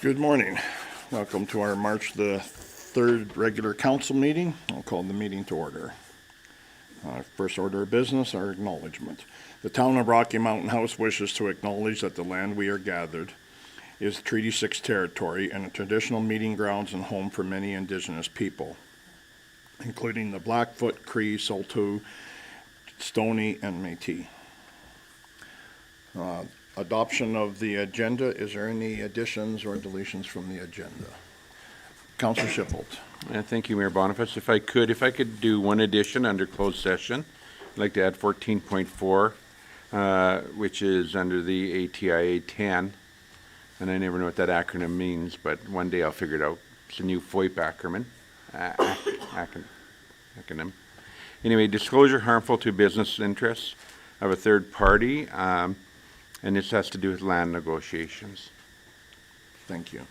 Good morning. Welcome to our March the 3rd regular council meeting. I'll call the meeting to order. First order of business, our acknowledgement. The town of Rocky Mountain House wishes to acknowledge that the land we are gathered is Treaty 6 territory and a traditional meeting grounds and home for many indigenous people, including the Blackfoot, Cree, Saulteaux, Stoney, and Métis. Adoption of the agenda. Is there any additions or deletions from the agenda? Councillor Shippold. Thank you, Mayor Boniface. If I could do one addition under closed session, I'd like to add 14.4, which is under the ATIA 10. And I never know what that acronym means, but one day I'll figure it out. It's a new FOIP acronym. Anyway, disclosure harmful to business interests of a third party, and this has to do with land negotiations. Thank you.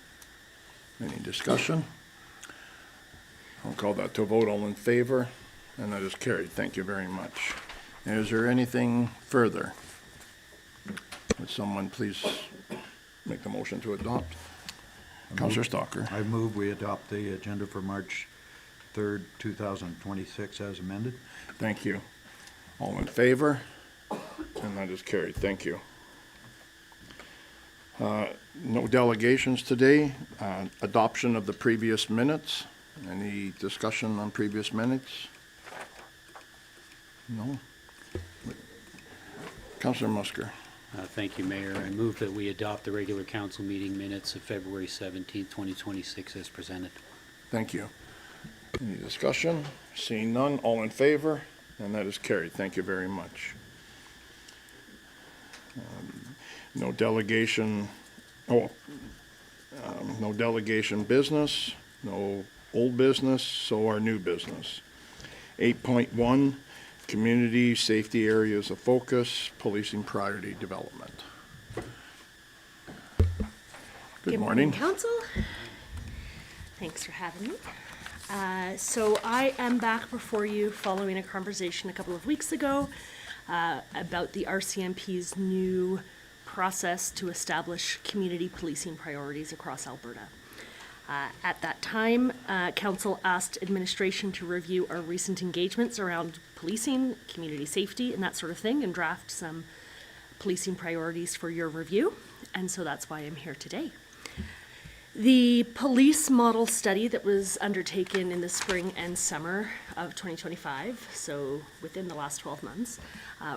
Any discussion? I'll call that to a vote. All in favor? And that is carried. Thank you very much. Is there anything further? Would someone please make the motion to adopt? Councillor Stalker. I move we adopt the agenda for March 3rd, 2026 as amended. Thank you. All in favor? And that is carried. Thank you. No delegations today. Adoption of the previous minutes. Any discussion on previous minutes? No? Councillor Musker. Thank you, Mayor. I move that we adopt the regular council meeting minutes of February 17th, 2026 as presented. Thank you. Any discussion? Seeing none, all in favor? And that is carried. Thank you very much. No delegation, no delegation business, no old business, so our new business. 8.1, community safety areas of focus, policing priority development. Good morning. Council. Thanks for having me. So I am back before you following a conversation a couple of weeks ago about the RCMP's new process to establish community policing priorities across Alberta. At that time, Council asked administration to review our recent engagements around policing, community safety, and that sort of thing, and draft some policing priorities for your review. And so that's why I'm here today. The police model study that was undertaken in the spring and summer of 2025, so within the last 12 months,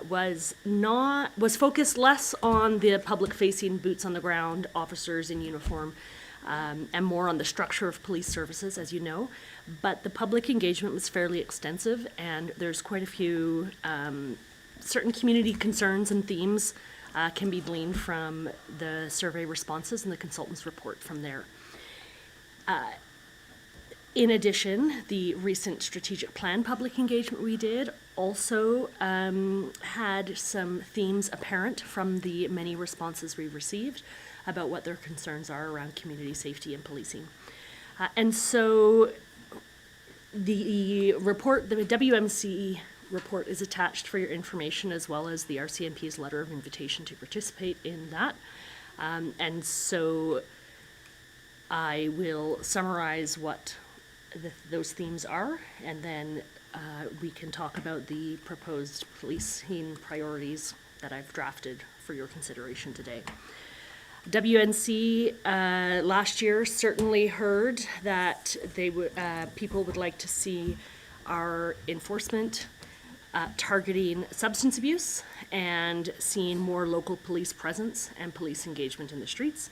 was focused less on the public-facing boots on the ground officers in uniform and more on the structure of police services, as you know. But the public engagement was fairly extensive, and there's quite a few certain community concerns and themes can be gleaned from the survey responses and the consultant's report from there. In addition, the recent strategic plan public engagement we did also had some themes apparent from the many responses we received about what their concerns are around community safety and policing. And so the report, the WMC report, is attached for your information, as well as the RCMP's letter of invitation to participate in that. And so I will summarize what those themes are, and then we can talk about the proposed policing priorities that I've drafted for your consideration today. WNC last year certainly heard that they would people would like to see our enforcement targeting substance abuse and seeing more local police presence and police engagement in the streets.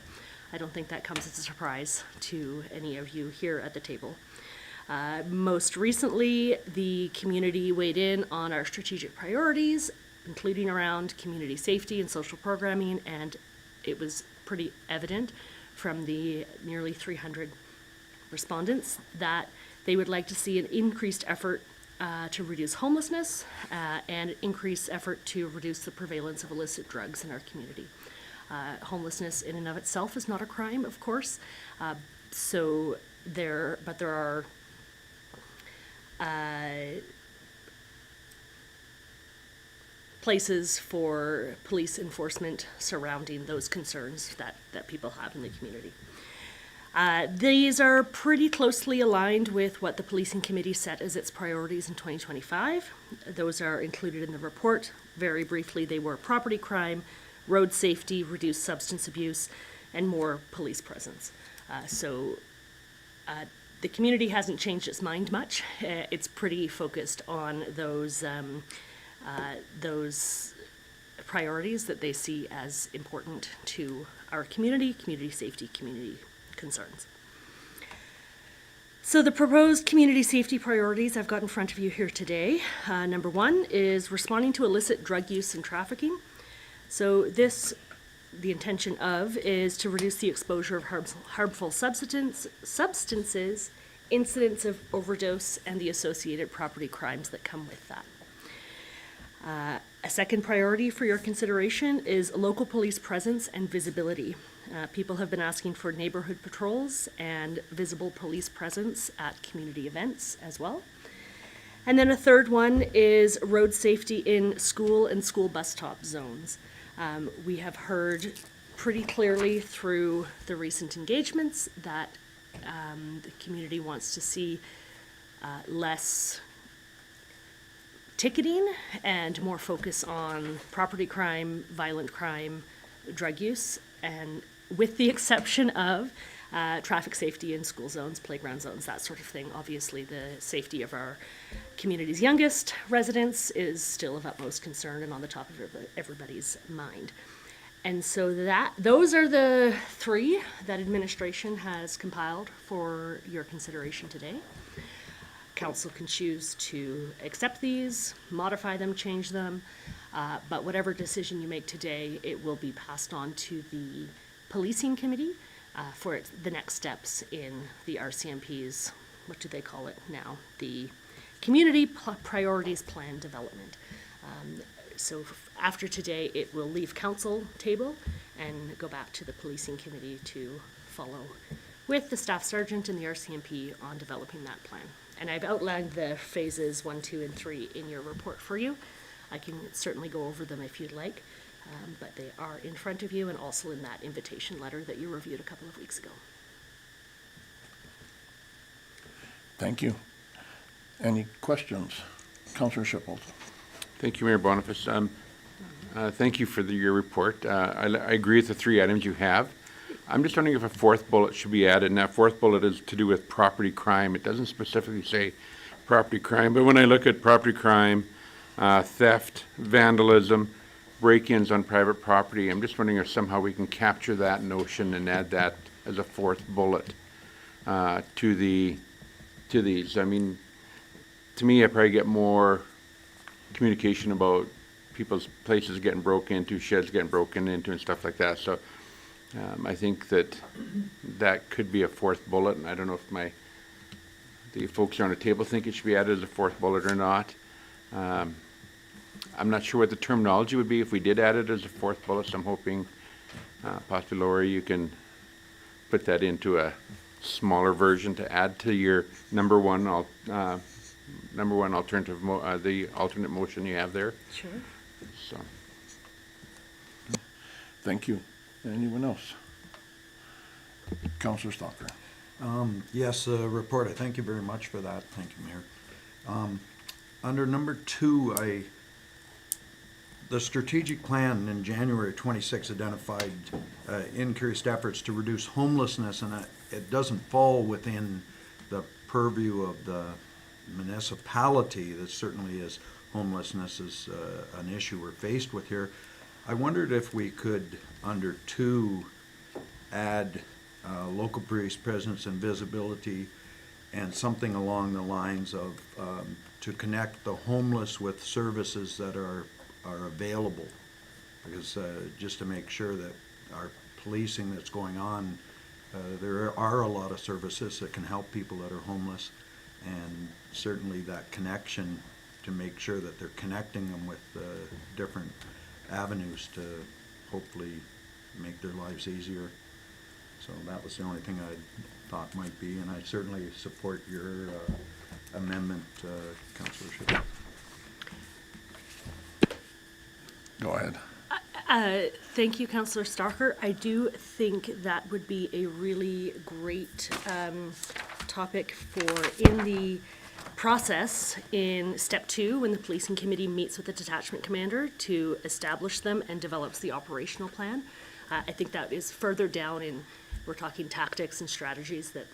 I don't think that comes as a surprise to any of you here at the table. Most recently, the community weighed in on our strategic priorities, including around community safety and social programming, and it was pretty evident from the nearly 300 respondents that they would like to see an increased effort to reduce homelessness and increased effort to reduce the prevalence of illicit drugs in our community. Homelessness in and of itself is not a crime, of course, but there are places for police enforcement surrounding those concerns that people have in the community. These are pretty closely aligned with what the policing committee set as its priorities in 2025. Those are included in the report. Very briefly, they were property crime, road safety, reduced substance abuse, and more police presence. The community hasn't changed its mind much. It's pretty focused on those priorities that they see as important to our community, community safety, community concerns. So the proposed community safety priorities I've got in front of you here today. Number 1 is responding to illicit drug use and trafficking. So the intention of is to reduce the exposure of harmful substances, incidents of overdose, and the associated property crimes that come with that. A second priority for your consideration is local police presence and visibility. People have been asking for neighborhood patrols and visible police presence at community events as well. And then a third one is road safety in school and school bus stop zones. We have heard pretty clearly through the recent engagements that the community wants to see less ticketing and more focus on property crime, violent crime, drug use, and with the exception of traffic safety in school zones, playground zones, that sort of thing. Obviously, the safety of our community's youngest residents is still of utmost concern and on the top of everybody's mind. And so those are the 3 that administration has compiled for your consideration today. Council can choose to accept these, modify them, change them, but whatever decision you make today, it will be passed on to the policing committee for the next steps in the RCMP's, what do they call it now? The Community Priorities Plan Development. So after today, it will leave council table and go back to the policing committee to follow with the staff sergeant and the RCMP on developing that plan. And I've outlined the phases 1, 2, and 3 in your report for you. I can certainly go over them if you'd like, but they are in front of you and also in that invitation letter that you reviewed a couple of weeks ago. Thank you. Any questions? Councillor Shippold. Thank you, Mayor Boniface. Thank you for your report. I agree with the 3 items you have. I'm just wondering if a 4th bullet should be added, and that 4th bullet is to do with property crime. It doesn't specifically say property crime, but when I look at property crime, theft, vandalism, break-ins on private property, I'm just wondering if somehow we can capture that notion and add that as a 4th bullet to these. I mean, to me, I probably get more communication about people's places getting broken into, sheds getting broken into, and stuff like that. So I think that could be a 4th bullet, and I don't know if the folks around the table think it should be added as a 4th bullet or not. I'm not sure what the terminology would be if we did add it as a 4th bullet, so I'm hoping possibly Lori, you can put that into a smaller version to add to your number one alternative, the alternate motion you have there. Sure. So. Thank you. Anyone else? Councillor Stalker. Yes, report. I thank you very much for that. Thank you, Mayor. Under number 2, the strategic plan in January 26 identified increased efforts to reduce homelessness, and it doesn't fall within the purview of the municipality. That certainly is, homelessness is an issue we're faced with here. I wondered if we could, under 2, add local police presence and visibility, and something along the lines of to connect the homeless with services that are available, because just to make sure that our policing that's going on, there are a lot of services that can help people that are homeless, and certainly that connection to make sure that they're connecting them with different avenues to hopefully make their lives easier. So that was the only thing I thought might be, and I certainly support your amendment, Councillor Shippold. Go ahead. Thank you, Councillor Stalker. I do think that would be a really great topic for in the process in step 2, when the policing committee meets with the detachment commander to establish them and develops the operational plan. I think that is further down in, we're talking tactics and strategies that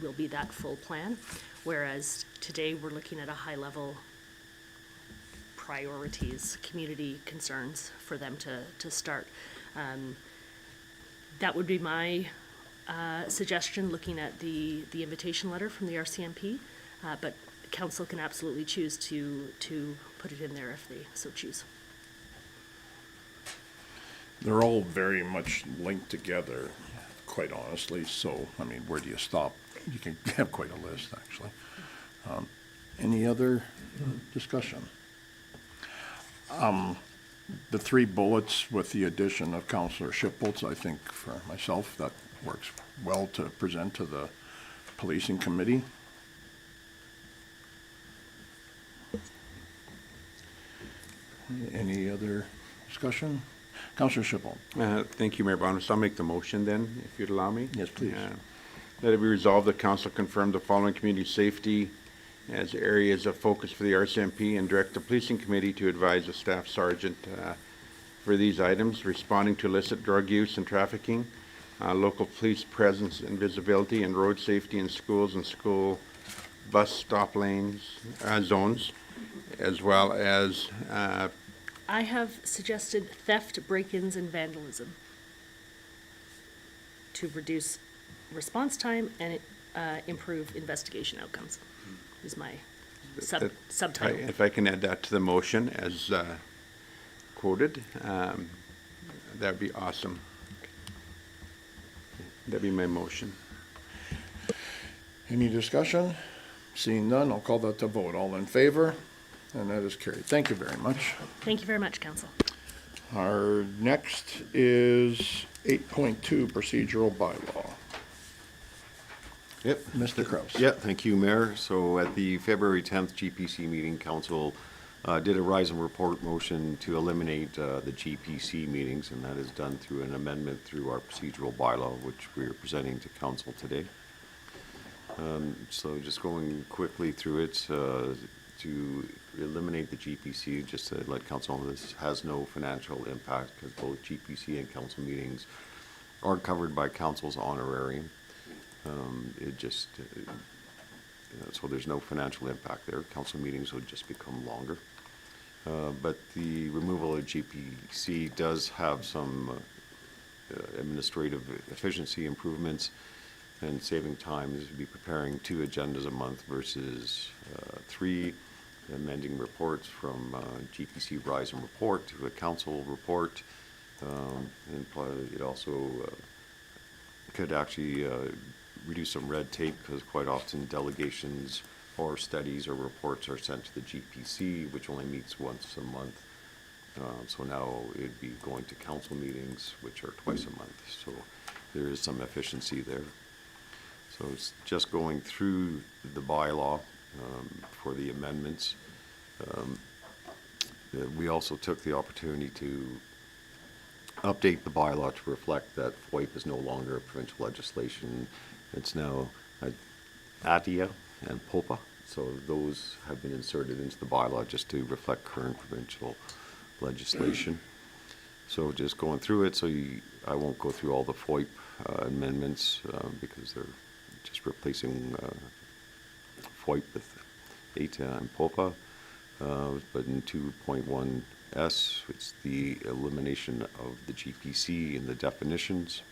will be that full plan. Whereas today we're looking at a high level priorities, community concerns for them to start. That would be my suggestion, looking at the invitation letter from the RCMP, but council can absolutely choose to put it in there if they so choose. They're all very much linked together, quite honestly, so, I mean, where do you stop? You can have quite a list, actually. Any other discussion? The 3 bullets with the addition of Councillor Shipholz, I think for myself, that works well to present to the policing committee. Any other discussion? Councillor Shipholz. Thank you, Mayor Boniface. I'll make the motion then, if you'd allow me. Yes, please. That it be resolved that council confirm the following community safety as areas of focus for the RCMP and direct the policing committee to advise the staff sergeant for these items: responding to illicit drug use and trafficking, local police presence and visibility, and road safety in schools and school bus stop lanes, zones, as well as I have suggested theft, break-ins, and vandalism to reduce response time and improve investigation outcomes, is my subtitle. If I can add that to the motion as quoted, that'd be awesome. That'd be my motion. Any discussion? Seeing none, I'll call that to vote. All in favor? And that is carried. Thank you very much. Thank you very much, Council. Our next is 8.2 procedural bylaw. Yep. Mr. Kraus. Yeah, thank you, Mayor. So at the February 10th GPC meeting, Council did a rise and report motion to eliminate the GPC meetings, and that is done through an amendment through our procedural bylaw, which we are presenting to Council today. So just going quickly through it, to eliminate the GPC, just to let Council know this has no financial impact because both GPC and Council meetings are covered by Council's honorarium. It just, so there's no financial impact there. Council meetings would just become longer. But the removal of GPC does have some administrative efficiency improvements and saving time. This would be preparing 2 agendas a month versus 3, amending reports from GPC Rise and Report to a Council report. And it also could actually reduce some red tape because quite often delegations or studies or reports are sent to the GPC, which only meets once a month. So now it'd be going to council meetings, which are twice a month. So there is some efficiency there. So it's just going through the bylaw for the amendments. We also took the opportunity to update the bylaw to reflect that FOIP is no longer provincial legislation. It's now ATIA and POPA. So those have been inserted into the bylaw just to reflect current provincial legislation. So just going through it, so I won't go through all the FOIP amendments because they're just replacing FOIP with ATA and POPA. But in 2.1S, it's the elimination of the GPC and the definitions.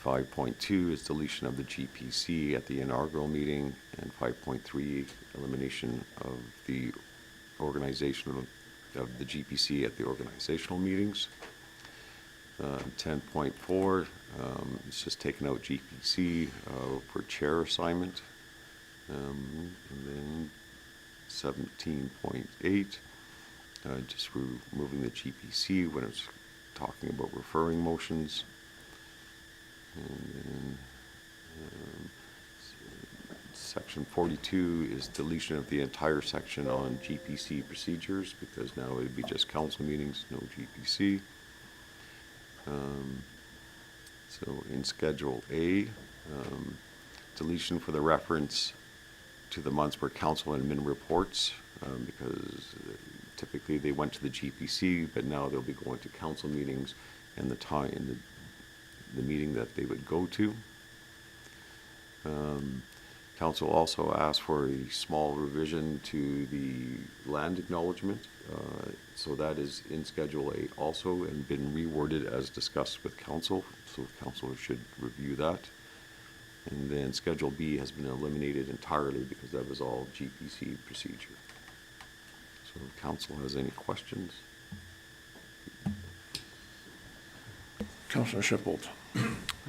5.2 is deletion of the GPC at the inaugural meeting, and 5.3, elimination of the organization of the GPC at the organizational meetings. 10.4, it's just taking out GPC for chair assignment. And then 17.8, just removing the GPC when it's talking about referring motions. And then Section 42 is deletion of the entire section on GPC procedures, because now it would be just council meetings, no GPC. So in Schedule A, deletion for the reference to the months where council and admin reports, because typically they went to the GPC, but now they'll be going to council meetings and the time in the meeting that they would go to. Council also asked for a small revision to the land acknowledgement. So that is in Schedule A also and been reworded as discussed with council. So council should review that. And then Schedule B has been eliminated entirely because that was all GPC procedure. So if council has any questions? Councillor Shippold.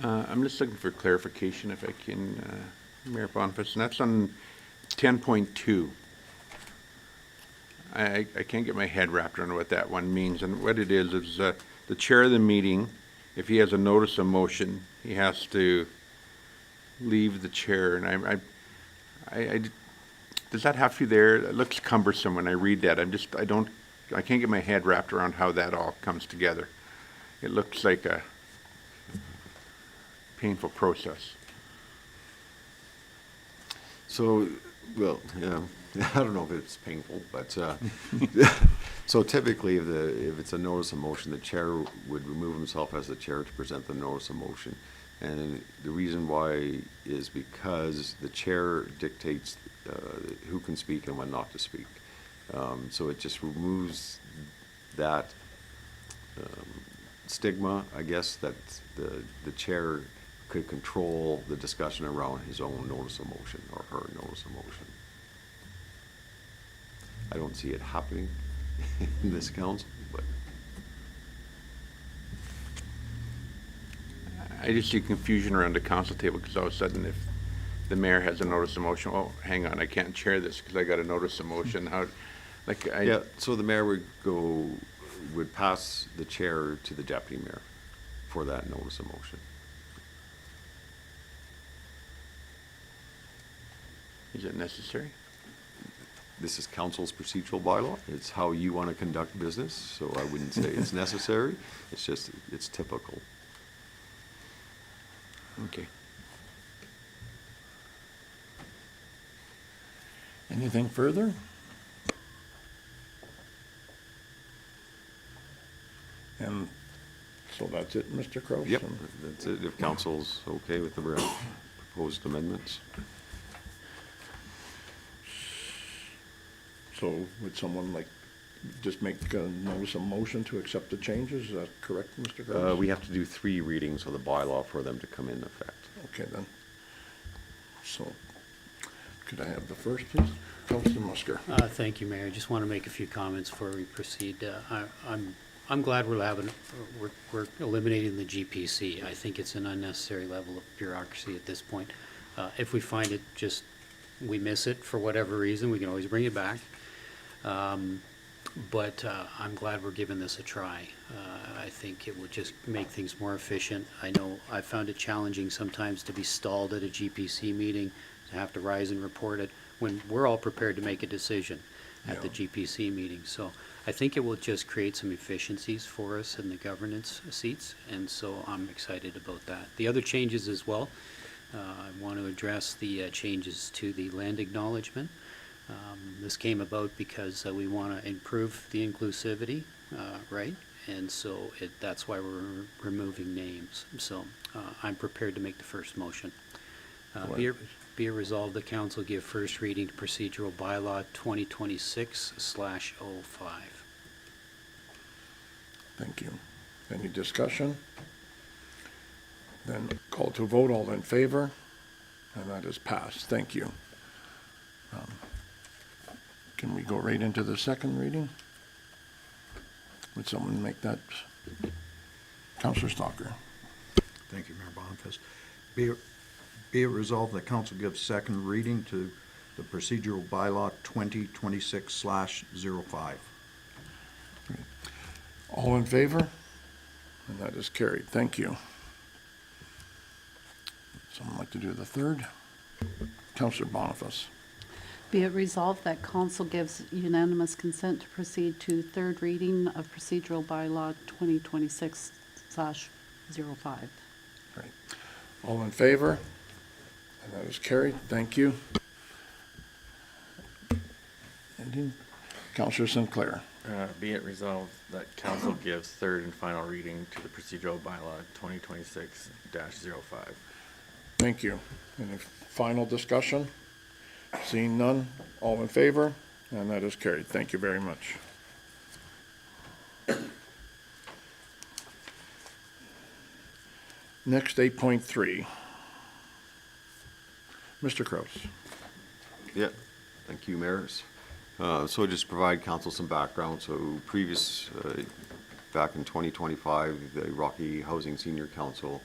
I'm just looking for clarification if I can, Mayor Boniface, and that's on 10.2. I can't get my head wrapped around what that one means, and what it is the chair of the meeting, if he has a notice of motion, he has to leave the chair, and does that have to be there? It looks cumbersome when I read that. I can't get my head wrapped around how that all comes together. It looks like a painful process. So, well, yeah, I don't know if it's painful, but, so typically if it's a notice of motion, the chair would remove himself as the chair to present the notice of motion. And the reason why is because the chair dictates who can speak and when not to speak. So it just removes that stigma, I guess, that the chair could control the discussion around his own notice of motion or her notice of motion. I don't see it happening in this council, but. I just see confusion around the council table because all of a sudden if the mayor has a notice of motion, oh, hang on, I can't chair this because I got a notice of motion. Yeah, so the mayor would pass the chair to the deputy mayor for that notice of motion. Is it necessary? This is council's procedural bylaw. It's how you want to conduct business, so I wouldn't say it's necessary. It's just, it's typical. Okay. Anything further? And so that's it, Mr. Kraus? Yep, that's it. If council's okay with the proposed amendments. So would someone like just make a notice of motion to accept the changes? Is that correct, Mr. Kraus? We have to do 3 readings of the bylaw for them to come in effect. Okay, then. So, could I have the first, please? Councilor Musker. Thank you, Mayor. I just want to make a few comments before we proceed. I'm glad we're eliminating the GPC. I think it's an unnecessary level of bureaucracy at this point. If we find it we miss it for whatever reason, we can always bring it back. But I'm glad we're giving this a try. I think it will just make things more efficient. I know I found it challenging sometimes to be stalled at a GPC meeting, to have to rise and report it, when we're all prepared to make a decision at the GPC meeting. So I think it will just create some efficiencies for us in the governance seats, and so I'm excited about that. The other changes as well, I want to address the changes to the land acknowledgement. This came about because we want to improve the inclusivity, right? And so that's why we're removing names. So I'm prepared to make the first motion. Be it resolved, the council give first reading to procedural bylaw 2026/05. Thank you. Any discussion? Then call to vote, all in favor, and that is passed. Thank you. Can we go right into the second reading? Would someone make that? Councillor Stalker. Thank you, Mayor Boniface. Be it resolved that council gives second reading to the procedural bylaw 2026/05. All in favor? And that is carried. Thank you. Someone like to do the third? Councillor Boniface. Be it resolved that council gives unanimous consent to proceed to third reading of procedural bylaw 2026/05. Right. All in favor? And that is carried. Thank you. Ending. Councillor Sinclair. Be it resolved that council gives third and final reading to the procedural bylaw 2026-05. Thank you. Any final discussion? Seeing none, all in favor? And that is carried. Thank you very much. Next, 8.3. Mr. Kraus. Yeah, thank you, Mayor. So just provide council some background. So back in 2025, the Rocky Housing Senior Council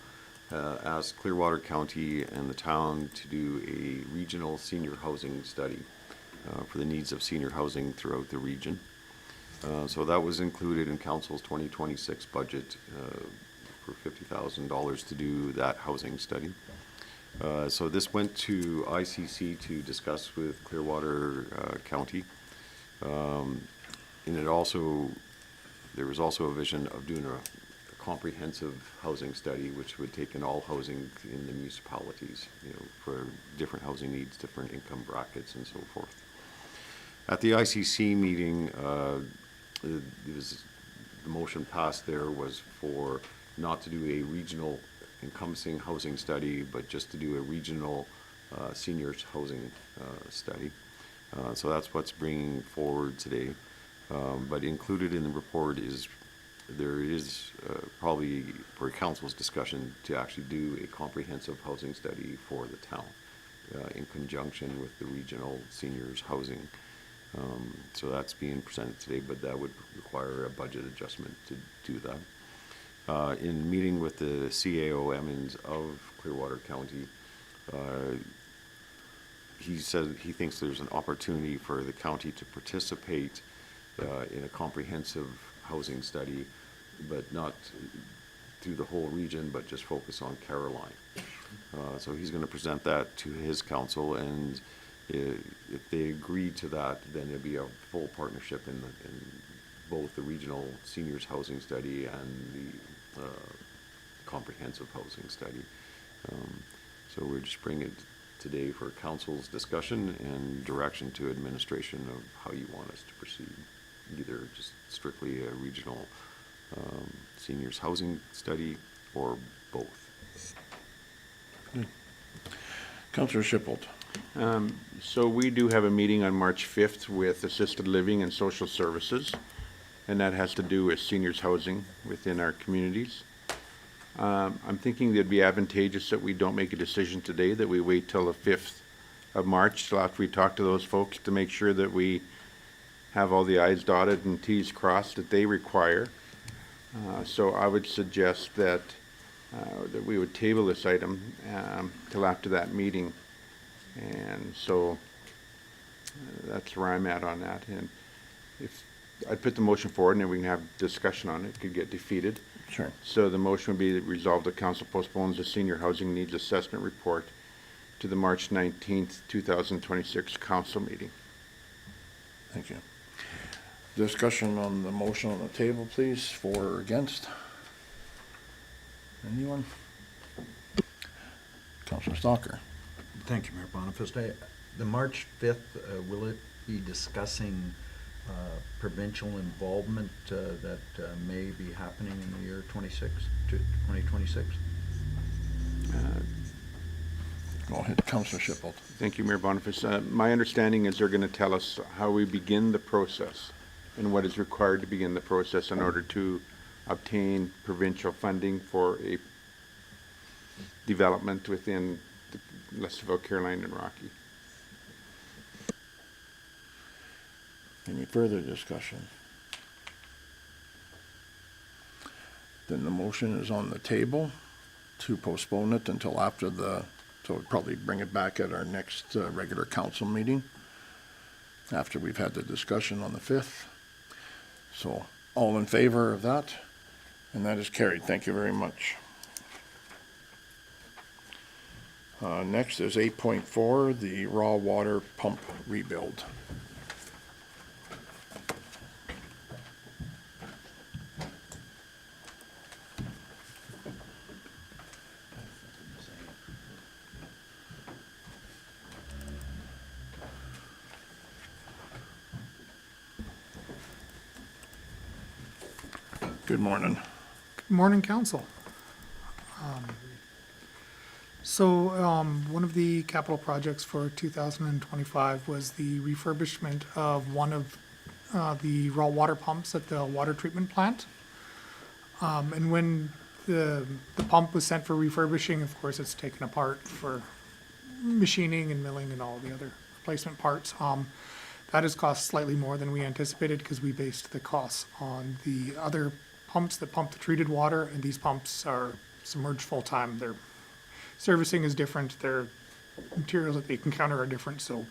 asked Clearwater County and the town to do a regional senior housing study for the needs of senior housing throughout the region. So that was included in council's 2026 budget for $50,000 to do that housing study. So this went to ICC to discuss with Clearwater County. And there was also a vision of doing a comprehensive housing study, which would take in all housing in the municipalities, for different housing needs, different income brackets, and so forth. At the ICC meeting, the motion passed there was for not to do a regional encompassing housing study, but just to do a regional seniors housing study. So that's what's bringing forward today. But included in the report is probably for council's discussion to actually do a comprehensive housing study for the town in conjunction with the regional seniors housing. So that's being presented today, but that would require a budget adjustment to do that. In meeting with the CAO Emmons of Clearwater County, he said he thinks there's an opportunity for the county to participate in a comprehensive housing study, but not through the whole region, but just focus on Caroline. So he's going to present that to his council, and if they agree to that, then it'll be a full partnership in both the regional seniors housing study and the comprehensive housing study. So we're just bringing it today for council's discussion and direction to administration of how you want us to proceed. Either just strictly a regional seniors housing study or both. Councillor Shippold. So we do have a meeting on March 5th with Assisted Living and Social Services, and that has to do with seniors housing within our communities. I'm thinking it'd be advantageous that we don't make a decision today, that we wait till the 5th of March, till after we talk to those folks, to make sure that we have all the i's dotted and t's crossed that they require. So I would suggest that we would table this item till after that meeting. And so that's where I'm at on that. And if I'd put the motion forward and then we can have discussion on it, it could get defeated. Sure. So the motion would be that resolved that council postpones the senior housing needs assessment report to the March 19th, 2026 council meeting. Thank you. Discussion on the motion on the table, please, for or against? Anyone? Councillor Stalker. Thank you, Mayor Boniface. The March 5th, will it be discussing provincial involvement that may be happening in the year 2026? Go ahead, Councillor Shippold. Thank you, Mayor Boniface. My understanding is they're going to tell us how we begin the process and what is required to begin the process in order to obtain provincial funding for a development within Lesserville, Caroline, and Rocky. Any further discussion? Then the motion is on the table to postpone it until after so we'll probably bring it back at our next regular council meeting after we've had the discussion on the 5th. So all in favor of that? And that is carried. Thank you very much. Next is 8.4, the raw water pump rebuild. Good morning. Morning, council. One of the capital projects for 2025 was the refurbishment of one of the raw water pumps at the water treatment plant. And when the pump was sent for refurbishing, of course, it's taken apart for machining and milling and all the other replacement parts. That has cost slightly more than we anticipated because we based the costs on the other pumps that pump the treated water, and these pumps are submerged full-time. Their servicing is different, their materials that they can counter are different, so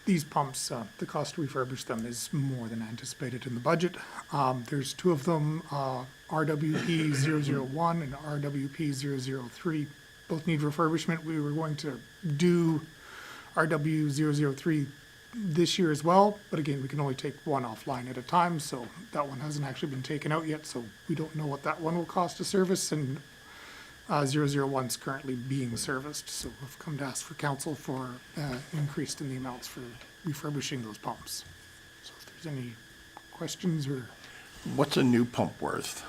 these pumps, the cost to refurbish them is more than anticipated in the budget. There's two of them, RWP 001 and RWP 003. Both need refurbishment. We were going to do RW 003 this year as well, but again, we can only take one offline at a time, so that one hasn't actually been taken out yet, so we don't know what that one will cost to service, and 001 is currently being serviced, so we've come to ask for council for increase in the amounts for refurbishing those pumps. So if there's any questions or... What's a new pump worth?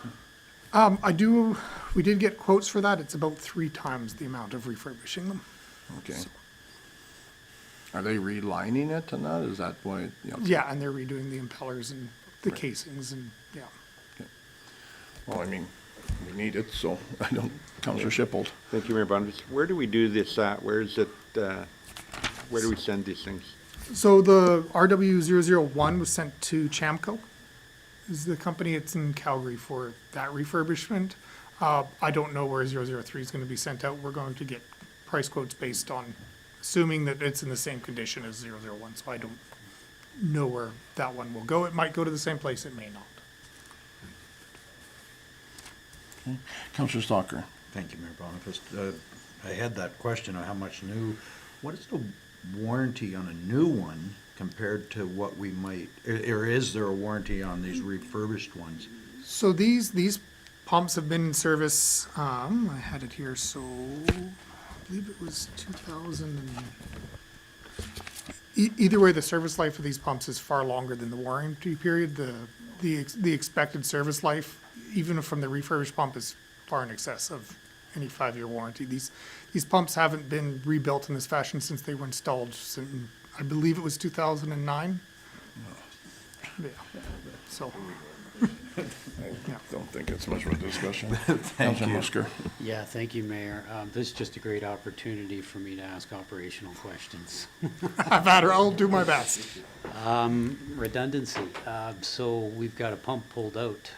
We did get quotes for that. It's about 3 times the amount of refurbishing them. Okay. Are they relining it and that? Is that why? Yeah, and they're redoing the impellers and the casings and, yeah. Well, I mean, we need it, so I don't, Councillor Shippold. Thank you, Mayor Boniface. Where do we do this at? Where is it, where do we send these things? So the RW001 was sent to Chamco, is the company. It's in Calgary for that refurbishment. I don't know where 003 is going to be sent out. We're going to get price quotes based on assuming that it's in the same condition as 001, so I don't know where that one will go. It might go to the same place, it may not. Councillor Stalker. Thank you, Mayor Boniface. I had that question of how much new, what is the warranty on a new one compared to what we might, or is there a warranty on these refurbished ones? So these pumps have been in service, I had it here, so I believe it was 2000 and... Either way, the service life of these pumps is far longer than the warranty period. The expected service life, even from the refurbished pump, is far in excess of any 5-year warranty. These pumps haven't been rebuilt in this fashion since they were installed, since, I believe it was 2009. Yeah, so. I don't think it's much of a discussion. Thank Councillor you. Musker. Yeah, thank you, Mayor. This is just a great opportunity for me to ask operational questions. I've had her, I'll do my best. Redundancy. So we've got a pump pulled out.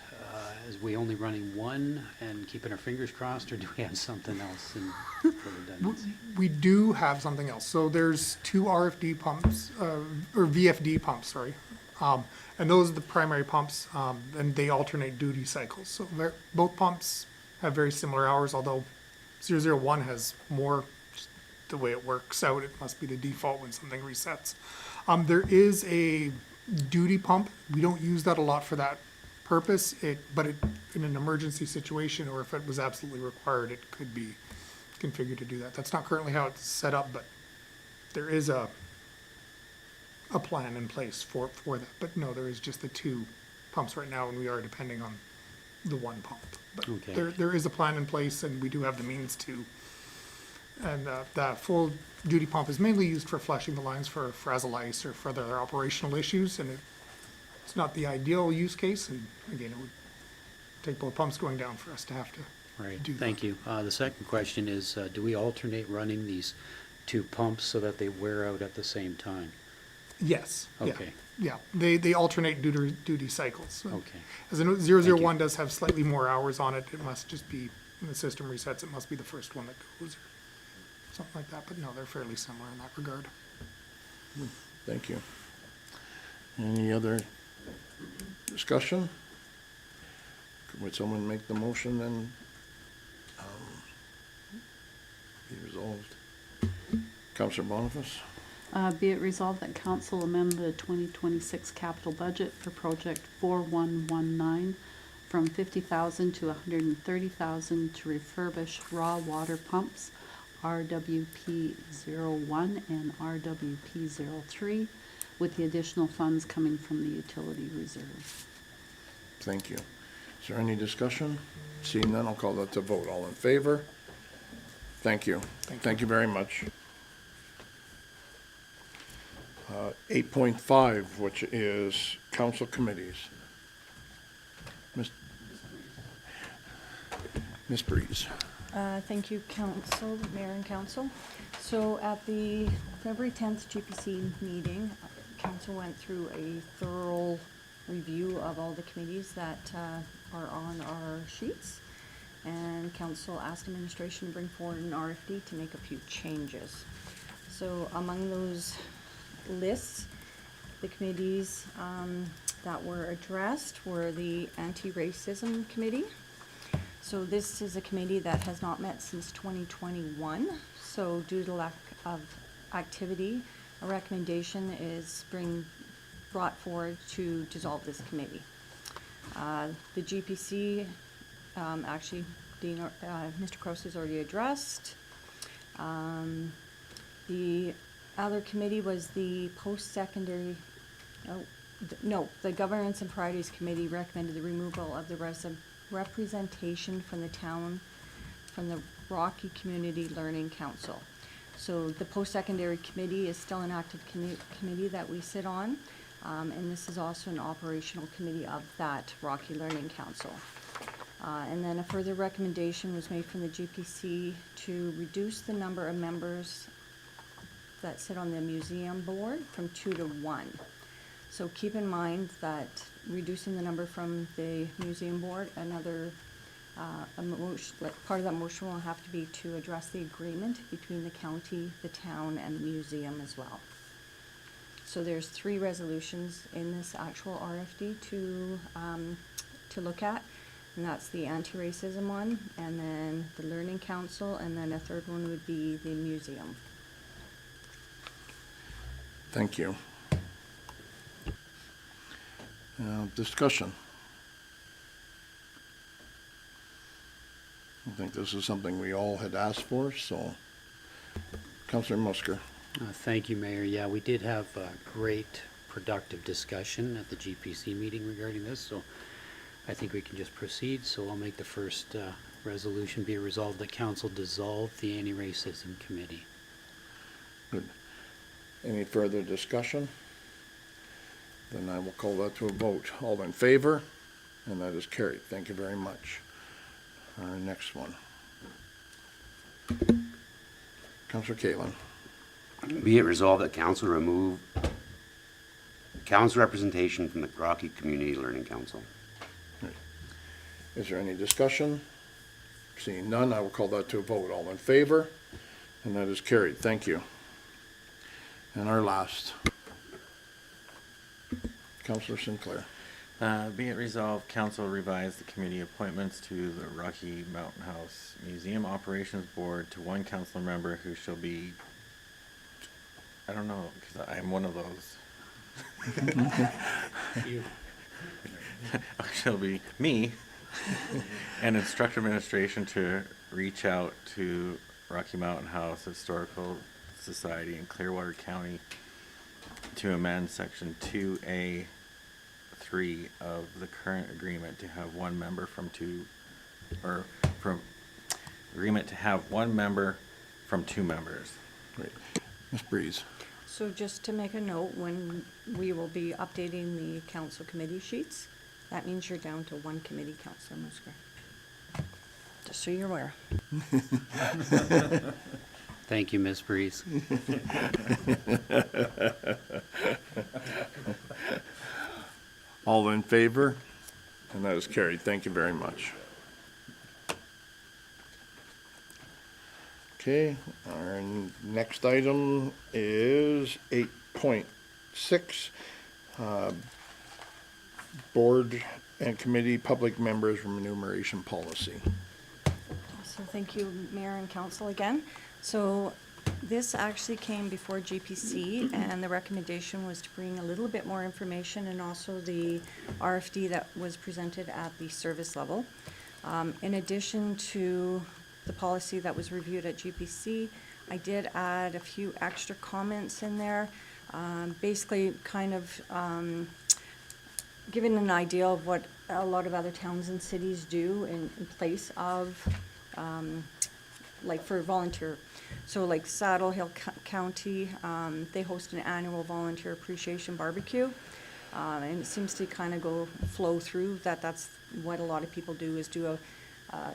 Is we only running one and keeping our fingers crossed, or do we have something else for redundancy? We do have something else. So there's 2 RFD pumps, or VFD pumps, sorry. And those are the primary pumps, and they alternate duty cycles. So both pumps have very similar hours, although 001 has more, just the way it works out, it must be the default when something resets. There is a duty pump. We don't use that a lot for that purpose, but in an emergency situation, or if it was absolutely required, it could be configured to do that. That's not currently how it's set up, but there is a plan in place for that. But no, there is just the 2 pumps right now, and we are depending on the one pump. But Okay. there is a plan in place, and we do have the means to. And the full duty pump is mainly used for flushing the lines for frazzle ice or for other operational issues, and it's not the ideal use case. And again, it would take both pumps going down for us to have to Right, do that. thank you. The second question is, do we alternate running these 2 pumps so that they wear out at the same time? Yes. Yeah. Okay. Yeah, they alternate duty cycles. Okay. As a 001 does have slightly more hours on it, it must just be, when the system resets, it must be the first one that goes, or something like that, but no, they're fairly similar in that regard. Thank you. Any other discussion? Would someone make the motion then? Be resolved. Counselor Boniface? Be it resolved that council amend the 2026 capital budget for project 4119 from 50,000 to 130,000 to refurbish raw water pumps RWP 01 and RWP 03, with the additional funds coming from the utility reserve. Thank you. Is there any discussion? Seeing none, I'll call that to vote. All in favor? Thank you. Thank you very much. 8.5, which is council committees. Ms. Breeze. Thank you, council, mayor and council. So at the February 10th GPC meeting, council went through a thorough review of all the committees that are on our sheets. And council asked administration to bring forward an RFD to make a few changes. So among those lists, the committees that were addressed were the Anti-Racism Committee. So this is a committee that has not met since 2021. So due to lack of activity, a recommendation is brought forward to dissolve this committee. The GPC, actually, Mr. Cross has already addressed. The other committee was the post-secondary, the Governance and Priorities Committee recommended the removal of the representation from the town, from the Rocky Community Learning Council. So the post-secondary committee is still an active committee that we sit on, and this is also an operational committee of that Rocky Learning Council. And then a further recommendation was made from the GPC to reduce the number of members that sit on the museum board from 2 to 1. So keep in mind that reducing the number from the museum board, another part of that motion will have to be to address the agreement between the county, the town, and the museum as well. So there's 3 resolutions in this actual RFD to look at, and that's the anti-racism one, and then the learning council, and then a third one would be the museum. Thank you. Discussion. I think this is something we all had asked for, so Councillor Musker. Thank you, Mayor. Yeah, we did have a great, productive discussion at the GPC meeting regarding this, so I think we can just proceed. So I'll make the first resolution be resolved that council dissolve the Anti-Racism Committee. Good. Any further discussion? Then I will call that to a vote. All in favor? And that is carried. Thank you very much. Our next one. Councillor Caitlin. Be it resolved that council remove council representation from the Rocky Community Learning Council. Is there any discussion? Seeing none, I will call that to a vote. All in favor? And that is carried. Thank you. And our last. Councillor Sinclair. Be it resolved, council revise the committee appointments to the Rocky Mountain House Museum Operations Board to 1 council member who shall be, I don't know, because I'm one of those. Shall be me, and instruct administration to reach out to Rocky Mountain House Historical Society in Clearwater County to amend section 2A3 of the current agreement to have 1 member from 2 members. Great. Ms. Breeze. So just to make a note, when we will be updating the council committee sheets, that means you're down to 1 committee, Councillor Musker. Just so you're aware. Thank you, Ms. Breeze. All in favor? And that is carried. Thank you very much. Okay, our next item is 8.6, Board and Committee Public Members Remuneration Policy. So thank you, Mayor and Council again. So this actually came before GPC, and the recommendation was to bring a little bit more information and also the RFD that was presented at the service level. In addition to the policy that was reviewed at GPC, I did add a few extra comments in there, basically kind of giving an idea of what a lot of other towns and cities do in place of, like for volunteer. So like Saddle Hill County, they host an annual volunteer appreciation barbecue. And it seems to kind of flow through that's what a lot of people do, is do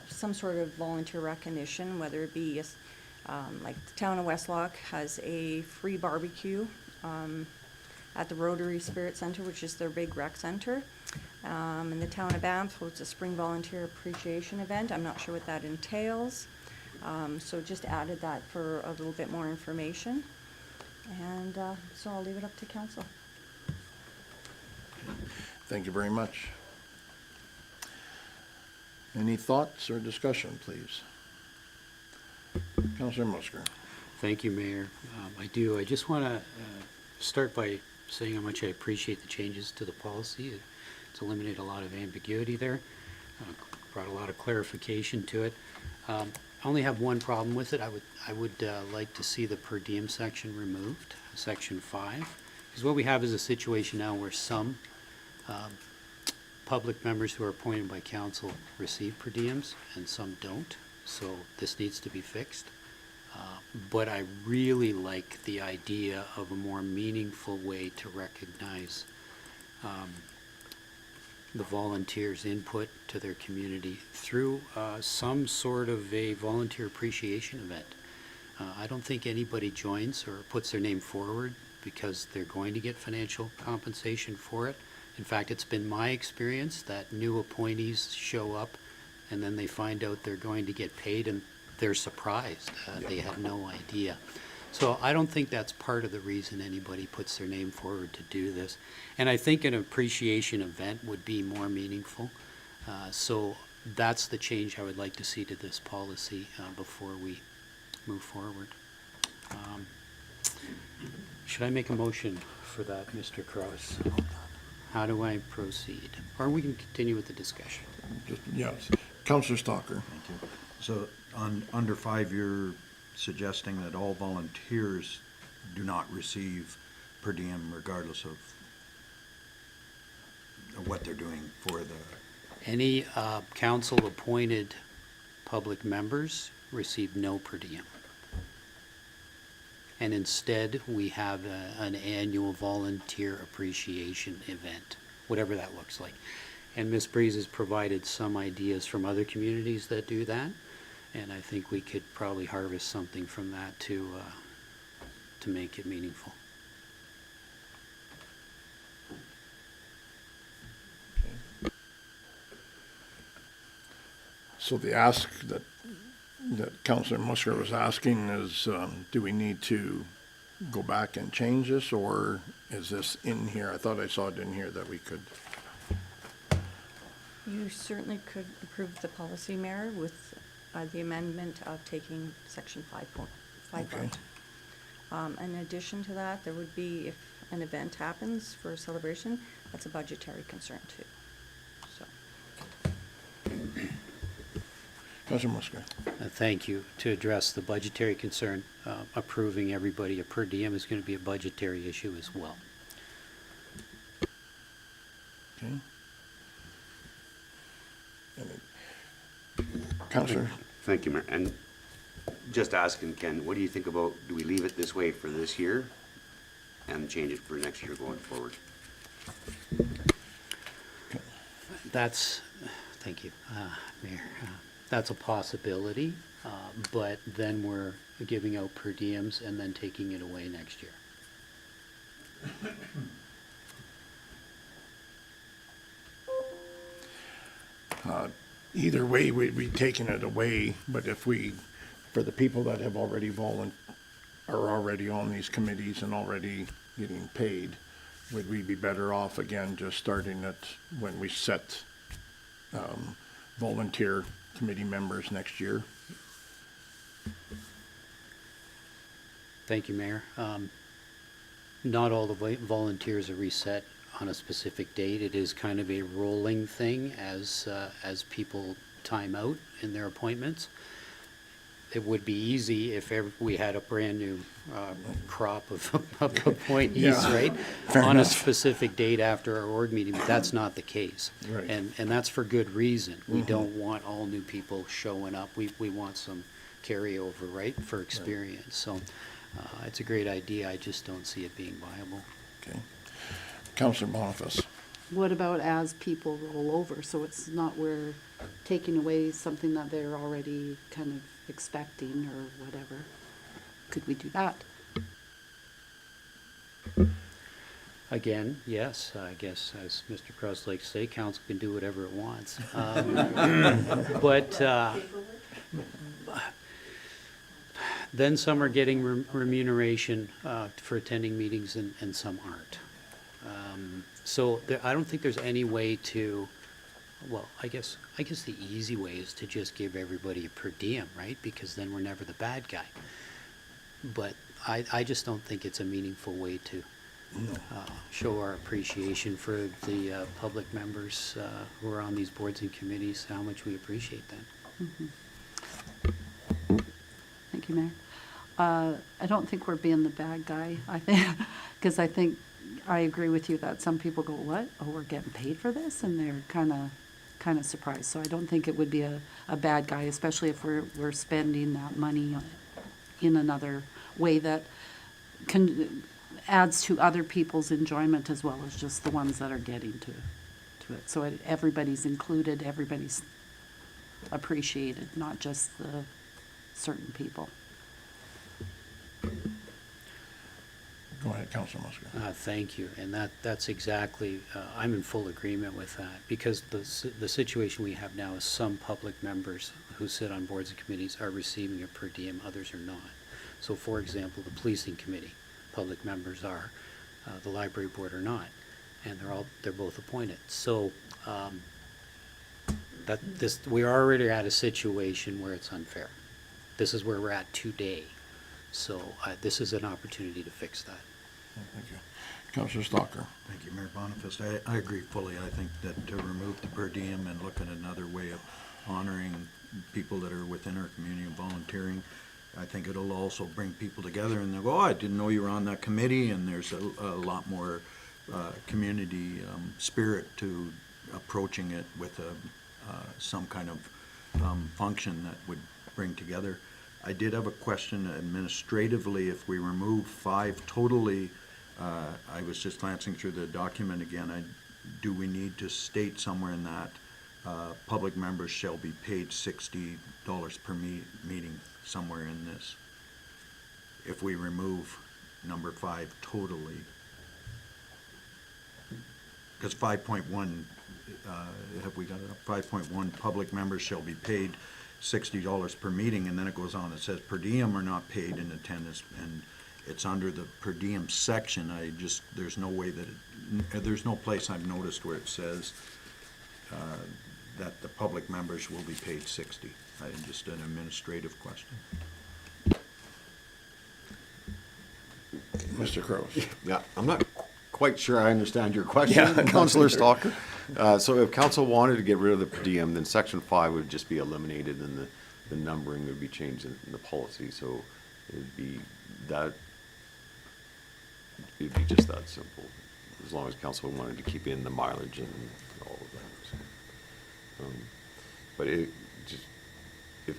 some sort of volunteer recognition, whether it be like the town of Westlock has a free barbecue at the Rotary Spirit Center, which is their big rec center. And the town of Banff hosts a spring volunteer appreciation event. I'm not sure what that entails. So just added that for a little bit more information. And so I'll leave it up to council. Thank you very much. Any thoughts or discussion, please? Councillor Musker. Thank you, Mayor. I do. I just want to start by saying how much I appreciate the changes to the policy. It's eliminated a lot of ambiguity there, brought a lot of clarification to it. I only have one problem with it. I would like to see the per diem section removed, section 5, because what we have is a situation now where some public members who are appointed by council receive per diems and some don't. So this needs to be fixed. But I really like the idea of a more meaningful way to recognize the volunteers' input to their community through some sort of a volunteer appreciation event. I don't think anybody joins or puts their name forward because they're going to get financial compensation for it. In fact, it's been my experience that new appointees show up and then they find out they're going to get paid and they're surprised. They had no idea. So I don't think that's part of the reason anybody puts their name forward to do this. And I think an appreciation event would be more meaningful. So that's the change I would like to see to this policy before we move forward. Should I make a motion for that, Mr. Cross? How do I proceed? Or we can continue with the discussion. Yes. Councillor Stalker. Thank you. So under 5, you're suggesting that all volunteers do not receive per diem regardless of what they're doing for the... Any council-appointed public members receive no per diem. And instead, we have an annual volunteer appreciation event, whatever that looks like. And Ms. Breeze has provided some ideas from other communities that do that. And I think we could probably harvest something from that to make it meaningful. So the ask that Councillor Musker was asking is, do we need to go back and change this, or is this in here? I thought I saw it in here that we could. You certainly could approve the policy, Mayor, with the amendment of taking section 5.5 Okay. out. In addition to that, there would be, if an event happens for a celebration, that's a budgetary concern too. So, Councillor Musker. Thank you. To address the budgetary concern, approving everybody a per diem is going to be a budgetary issue as well. Okay. Councillor. Thank you, Mayor. And just asking Ken, what do you think about, do we leave it this way for this year and change it for next year going forward? That's, thank you, Mayor. That's a possibility, but then we're giving out per diems and then taking it away next year. Either way, we'd be taking it away, but if we, for the people that have already are already on these committees and already getting paid, would we be better off again just starting it when we set volunteer committee members next year. Thank you, Mayor. Not all the volunteers are reset on a specific date. It is kind of a rolling thing as people time out in their appointments. It would be easy if we had a brand-new crop of appointees, Yeah. right? Fair On a enough. specific date after our org meeting, but that's not the case. Right. And that's for good reason. We don't want all new people showing up. We want some carryover, right, for experience. So it's a great idea. I just don't see it being viable. Okay. Councillor Boniface. What about as people roll over? So it's not we're taking away something that they're already kind of expecting or whatever. Could we do that? Again, yes, I guess, as Mr. Cross likes to say, council can do whatever it wants. But then some are getting remuneration for attending meetings and some aren't. So I don't think there's any way to, well, I guess the easy way is to just give everybody a per diem, right? Because then we're never the bad guy. But I just don't think it's a meaningful way to show our appreciation for the public members who are on these boards and committees, how much we appreciate them. Thank you, Mayor. I don't think we're being the bad guy, I think, because I think I agree with you that some people go, what? Oh, we're getting paid for this? And they're kind of surprised. So I don't think it would be a bad guy, especially if we're spending that money in another way that adds to other people's enjoyment as well as just the ones that are getting to it. So everybody's included, everybody's appreciated, not just the certain people. Go ahead, Councillor Muscat. Thank you, and that's exactly, I'm in full agreement with that, because the situation we have now is some public members who sit on boards and committees are receiving a per diem, others are not. So for example, the policing committee, public members are, the library board are not, and they're both appointed. So we're already at a situation where it's unfair. This is where we're at today. So this is an opportunity to fix that. Thank you. Councillor Stalker. Thank you, Mayor Boniface. I agree fully. I think that to remove the per diem and look at another way of honoring people that are within our community and volunteering, I think it'll also bring people together and they'll go, oh, I didn't know you were on that committee, and there's a lot more community spirit to approaching it with some kind of function that would bring together. I did have a question administratively. If we remove 5 totally, I was just glancing through the document again. Do we need to state somewhere in that public members shall be paid $60 per meeting, somewhere in this? If we remove number 5 totally. Because 5.1, have we got it up? 5.1, public members shall be paid $60 per meeting, and then it goes on, it says per diem are not paid in attendance, and it's under the per diem section. There's no way that there's no place I've noticed where it says that the public members will be paid 60. Just an administrative question. Mr. Crowe. Yeah, I'm not quite sure I understand your question, Councillor Stalker. So if council wanted to get rid of the per diem, then section 5 would just be eliminated and the numbering would be changed in the policy. So it'd be just that simple, as long as council wanted to keep in the mileage and all of that. So, but if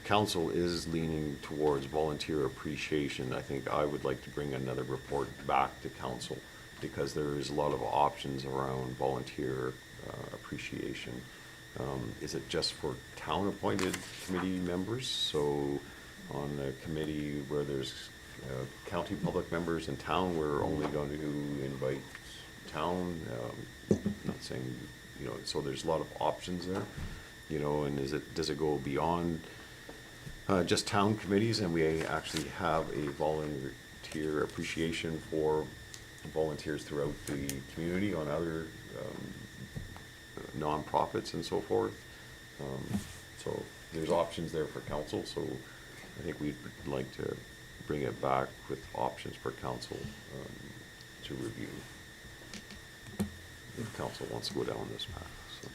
council is leaning towards volunteer appreciation, I think I would like to bring another report back to council, because there is a lot of options around volunteer appreciation. Is it just for town-appointed committee members? So on a committee where there's county public members in town, we're only going to invite town, not saying, so there's a lot of options there, and does it go beyond just town committees, and we actually have a volunteer appreciation for volunteers throughout the community on other nonprofits and so forth. So there's options there for council, so I think we'd like to bring it back with options for council to review. If council wants to go down this path, so.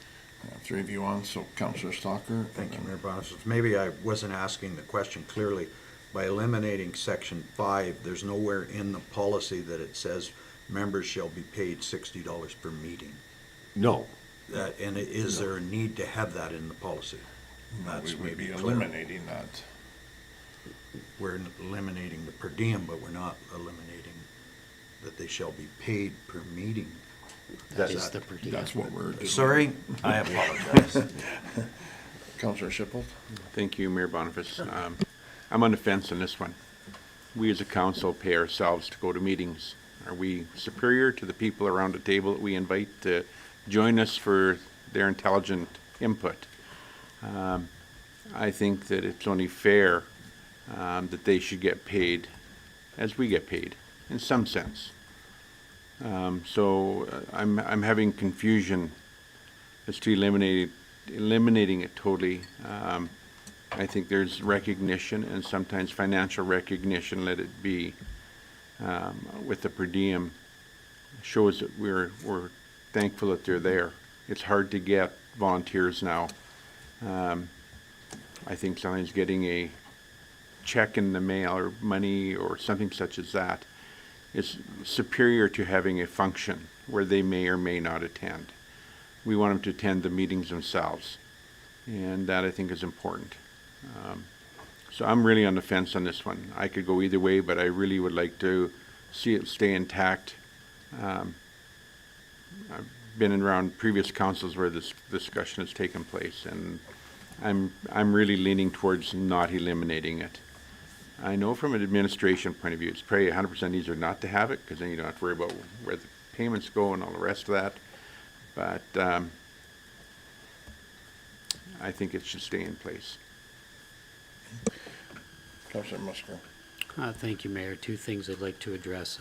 Three of you on, so Councillor Stalker. Thank you, Mayor Boniface. Maybe I wasn't asking the question clearly. By eliminating section 5, there's nowhere in the policy that it says members shall be paid $60 per meeting. No, And is there a need to have that in the policy? That's We would be maybe clear. eliminating that. We're eliminating the per diem, but we're not eliminating that they shall be paid per meeting. That is the per diem. That's what we're doing. Sorry, I apologize. Councillor Shipple? Thank you, Mayor Boniface. I'm on the fence on this one. We as a council pay ourselves to go to meetings. Are we superior to the people around the table that we invite to join us for their intelligent input? I think that it's only fair that they should get paid as we get paid, in some sense. I'm having confusion as to eliminating it totally. I think there's recognition and sometimes financial recognition, let it be, with the per diem, shows that we're thankful that they're there. It's hard to get volunteers now. I think sometimes getting a check in the mail or money or something such as that is superior to having a function where they may or may not attend. We want them to attend the meetings themselves, and that I think is important. So I'm really on the fence on this one. I could go either way, but I really would like to see it stay intact. I've been around previous councils where this discussion has taken place, and I'm really leaning towards not eliminating it. I know from an administration point of view, it's probably 100% easier not to have it, because then you don't have to worry about where the payments go and all the rest of that. But I think it should stay in place. Councillor Musgrove? Thank you, Mayor. Two things I'd like to address,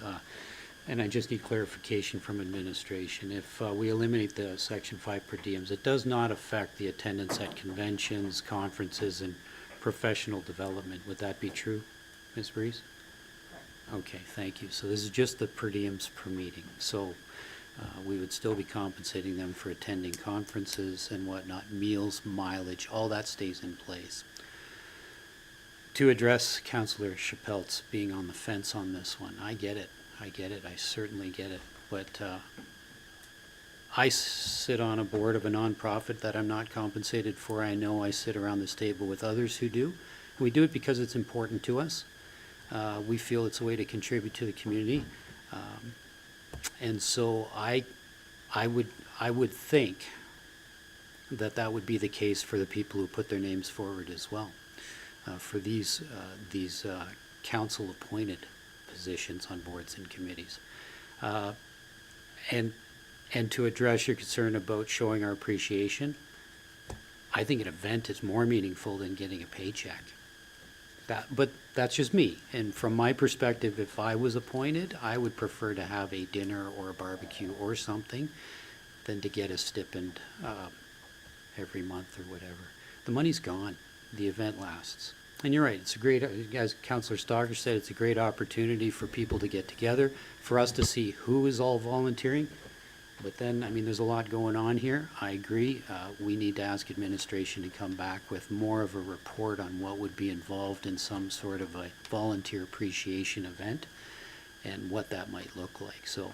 and I just need clarification from administration. If we eliminate the Section 5 per diems, it does not affect the attendance at conventions, conferences, and professional development. Would that be true, Ms. Breeze? Okay, thank you. So this is just the per diems per meeting. So we would still be compensating them for attending conferences and whatnot, meals, mileage, all that stays in place. To address Councillor Chappelle's being on the fence on this one, I get it. I certainly get it. But I sit on a board of a nonprofit that I'm not compensated for. I know I sit around this table with others who do. We do it because it's important to us. We feel it's a way to contribute to the community. And so I would think that would be the case for the people who put their names forward as well. For these council-appointed positions on boards and committees. And to address your concern about showing our appreciation, I think an event is more meaningful than getting a paycheck. But that's just me. And from my perspective, if I was appointed, I would prefer to have a dinner or a barbecue or something than to get a stipend every month or whatever. The money's gone. The event lasts. And you're right, it's a great, as Councillor Stalker said, it's a great opportunity for people to get together, for us to see who is all volunteering. But then, I mean, there's a lot going on here. I agree. We need to ask administration to come back with more of a report on what would be involved in some sort of a volunteer appreciation event and what that might look like. So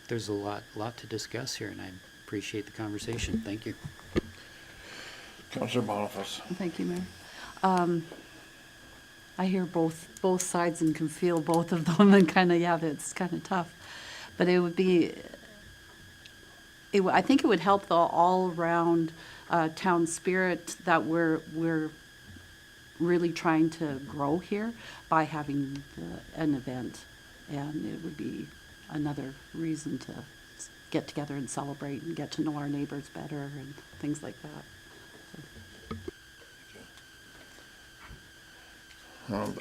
there's a lot to discuss here, and I appreciate the conversation. Thank you. Councillor Boniface? Thank you, Mayor. I hear both sides and can feel both of them and kind of, yeah, it's kind of tough. But it would be, I think it would help the all-around town spirit that we're really trying to grow here by having an event. And it would be another reason to get together and celebrate and get to know our neighbors better and things like that.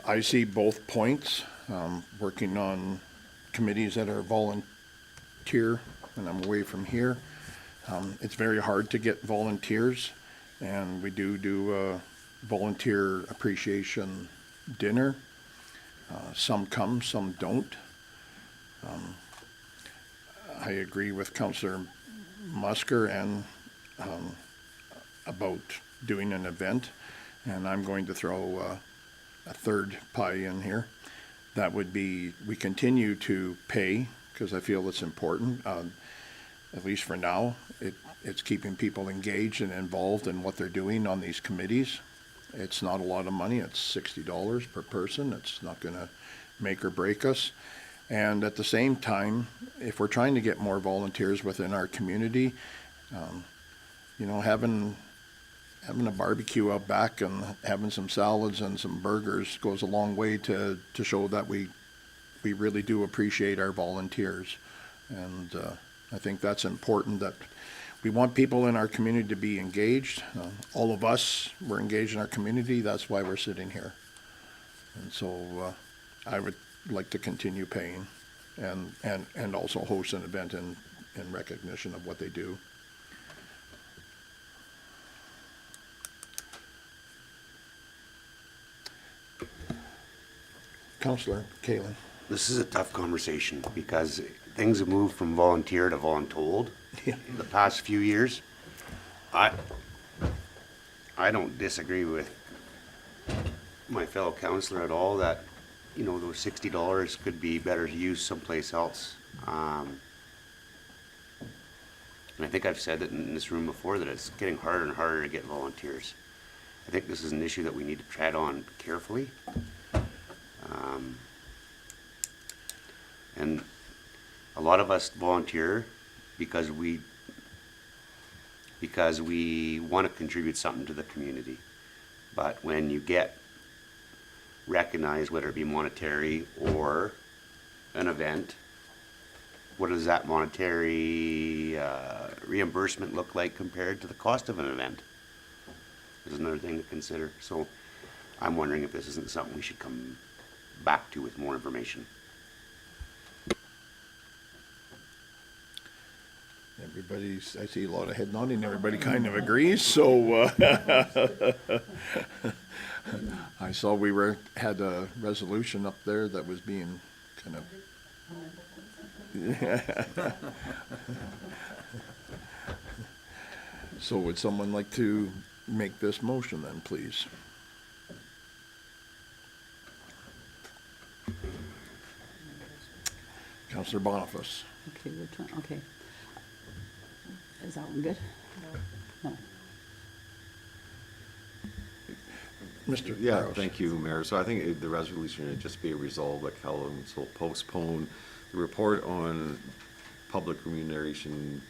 I see both points, working on committees that are volunteer, and I'm away from here. It's very hard to get volunteers, And we do a volunteer appreciation dinner. Some come, some don't. I agree with Councillor Musker and about doing an event, and I'm going to throw a third pie in here. That would be, we continue to pay, because I feel it's important, at least for now. It's keeping people engaged and involved in what they're doing on these committees. It's not a lot of money, it's $60 per person. It's not gonna make or break us. And at the same time, if we're trying to get more volunteers within our community, you know, having a barbecue out back and having some salads and some burgers goes a long way to show that we really do appreciate our volunteers. And I think that's important, that we want people in our community to be engaged. All of us, we're engaged in our community, that's why we're sitting here. And so I would like to continue paying and also host an event in recognition of what they do. Councillor Kalen. This is a tough conversation because things have moved from volunteer to voluntold Yeah. in the past few years. I don't disagree with my fellow councillor at all that, you know, those $60 could be better used someplace else. And I think I've said it in this room before that it's getting harder and harder to get volunteers. I think this is an issue that we need to tread on carefully. And a lot of us volunteer because we want to contribute something to the community. But when you get recognized, whether it be monetary or an event, what does that monetary reimbursement look like compared to the cost of an event? There's another thing to consider. So I'm wondering if this isn't something we should come back to with more information. Everybody's, I see a lot of head nodding, everybody kind of agrees, so I saw had a resolution up there that was being kind of so would someone like to make this motion then, please? Councillor Boniface. Okay, which one? Okay. Is that one good? No. Mr. Yeah, Barros. thank you, Mayor. So I think the resolution would just be a resolve that council postpone the report on public remuneration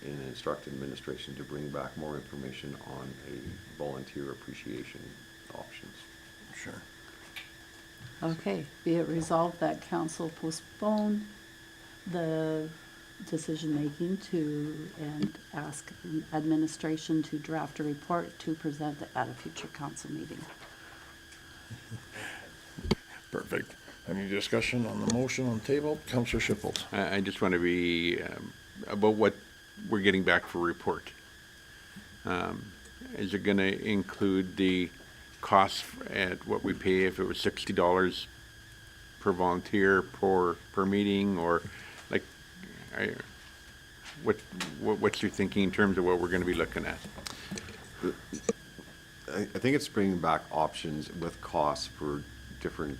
and instruct administration to bring back more information on a volunteer appreciation options. Sure. Okay, be it resolved that council postpone the decision-making and ask administration to draft a report to present at a future council meeting. Perfect. Any discussion on the motion on the table? Councillor Shipholz. I just want to be about what we're getting back for report. Is it going to include the costs at what we pay if it was $60 per volunteer per meeting, or like, what's your thinking in terms of what we're going to be looking at? I think it's bringing back options with costs for different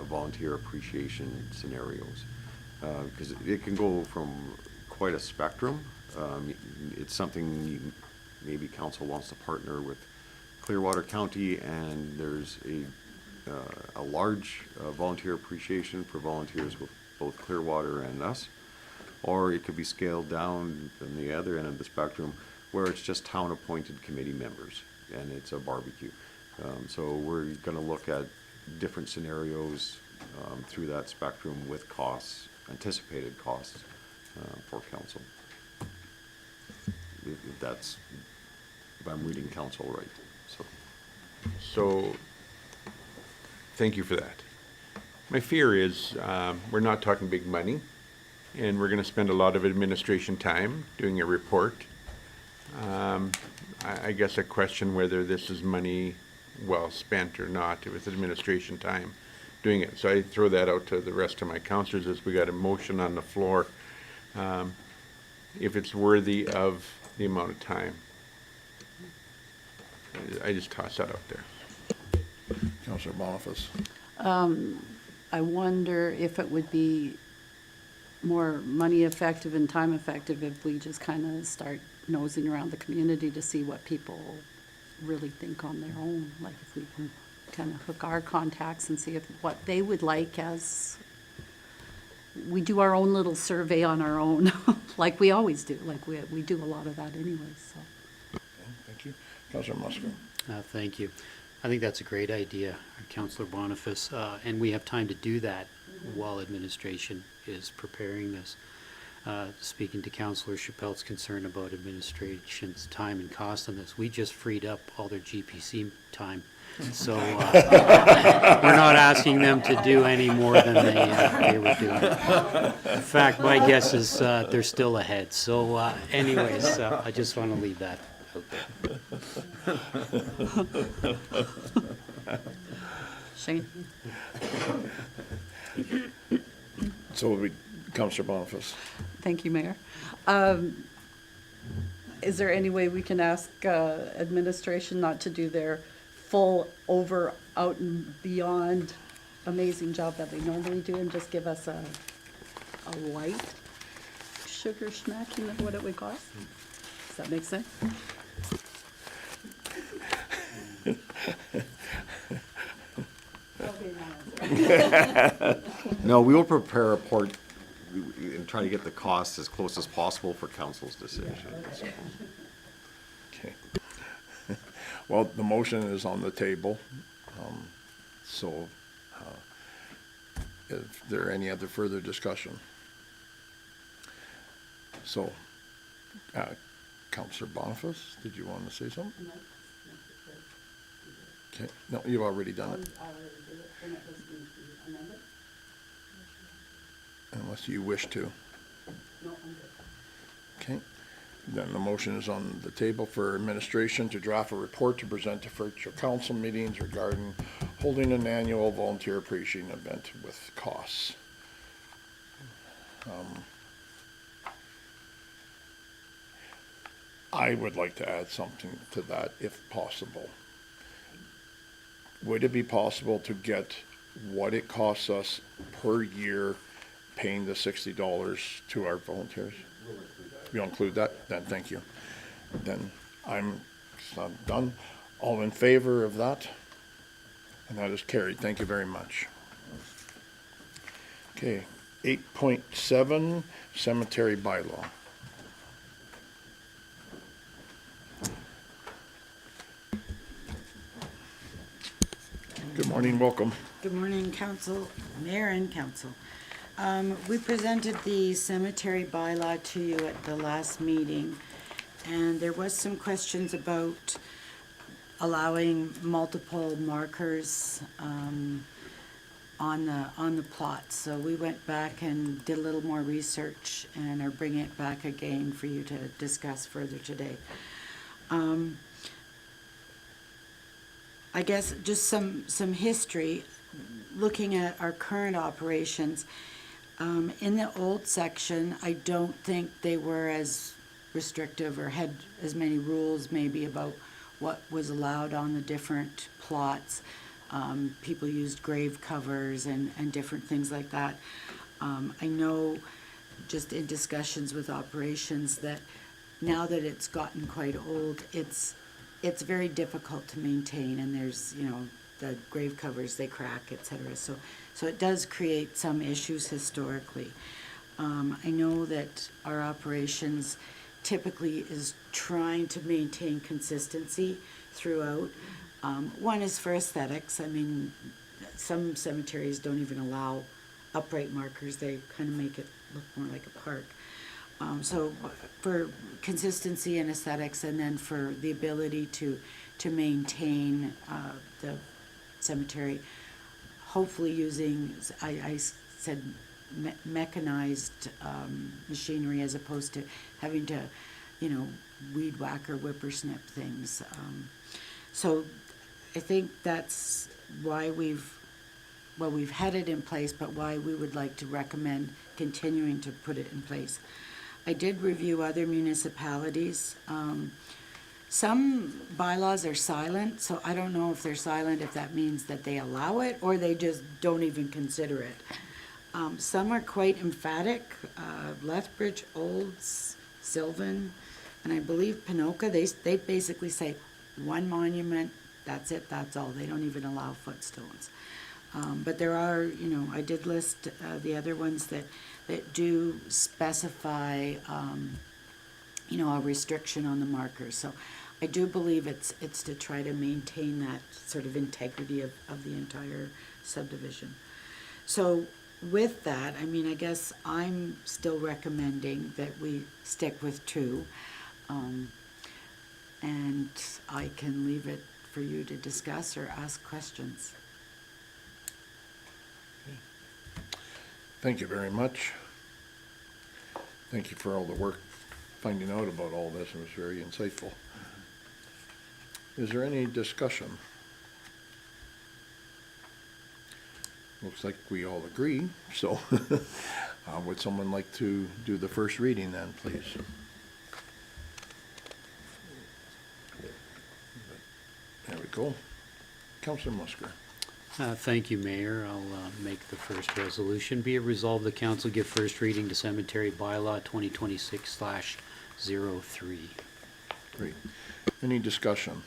volunteer appreciation scenarios. Because it can go from quite a spectrum. It's something maybe council wants to partner with Clearwater County, and there's a large volunteer appreciation for volunteers with both Clearwater and us. Or it could be scaled down on the other end of the spectrum where it's just town-appointed committee members and it's a barbecue. So we're going to look at different scenarios through that spectrum with costs, anticipated costs for council. If I'm reading council right. So, thank you for that. My fear is we're not talking big money, and we're going to spend a lot of administration time doing a report, I guess I question whether this is money well spent or not with administration time doing it. So I throw that out to the rest of my counselors as we got a motion on the floor. If it's worthy of the amount of time. I just toss that out there. Councillor Boniface. I wonder if it would be more money effective and time effective if we just kind of start nosing around the community to see what people really think on their own. Like if we can kind of hook our contacts and see if what they would like as, we do our own little survey on our own, like we always do. Like we do a lot of that anyway, so. Okay, thank you. Councillor Muscat. Thank you. I think that's a great idea, Councillor Boniface, and we have time to do that while administration is preparing this. Speaking to Councillor Chappelle's concern about administration's time and cost on this, we just freed up all their GPC time. So we're not asking them to do any more than they were doing. In fact, my guess is they're still ahead. So anyways, I just want to leave that out there. Shane? So Councillor Boniface. Thank you, Mayor. Is there any way we can ask administration not to do their full out and beyond amazing job that they normally do and just give us a light sugar smack, you know what it would cost? Does that make sense? No, we will prepare a report and try to get the costs as close as possible for council's decision. Okay. Well, the motion is on the table. So is there any other further discussion? So, Councillor Boniface, did you want to say something? Okay, no, you've already done it. Unless you wish to. Okay, then the motion is on the table for administration to draft a report to present to future council meetings regarding holding an annual volunteer appreciation event with costs. I would like to add something to that if possible. Would it be possible to get what it costs us per year paying the $60 to our volunteers? You'll include that? Then thank you. Then I'm done. All in favor of that? And that is carried. Thank you very much. Okay, 8.7 cemetery bylaw. Good morning, welcome. Good morning, council, mayor and council. We presented the cemetery bylaw to you at the last meeting, and there was some questions about allowing multiple markers on the plot. So we went back and did a little more research and are bringing it back again for you to discuss further today. I guess just some history, looking at our current operations. In the old section, I don't think they were as restrictive or had as many rules maybe about what was allowed on the different plots. People used grave covers and different things like that. I know just in discussions with operations that now that it's gotten quite old, it's very difficult to maintain, and there's, the grave covers, they crack, etc. So it does create some issues historically. I know that our operations typically is trying to maintain consistency throughout. One is for aesthetics. I mean, some cemeteries don't even allow upright markers. They kind of make it look more like a park. So for consistency and aesthetics, and then for the ability to maintain the cemetery, hopefully using, I said mechanized machinery as opposed to having to weed whacker, whippersnip things. So I think that's why we've had it in place, but why we would like to recommend continuing to put it in place. I did review other municipalities. Some bylaws are silent, so I don't know if they're silent, if that means that they allow it or they just don't even consider it. Some are quite emphatic, Lethbridge, Olds, Sylvan, and I believe Pinoka, they basically say one monument, that's it, that's all. They don't even allow footstones. But there are, I did list the other ones that do specify, a restriction on the markers. So I do believe it's to try to maintain that sort of integrity of the entire subdivision. So with that, I guess I'm still recommending that we stick with 2. And I can leave it for you to discuss or ask questions. Thank you very much. Thank you for all the work finding out about all this. It was very insightful. Is there any discussion? Looks like we all agree, so would someone like to do the first reading then, please? There we go. Councillor Musker. Thank you, Mayor. I'll make the first resolution. Be it resolved, the council give first reading to cemetery bylaw 2026/03. Great. Any discussion?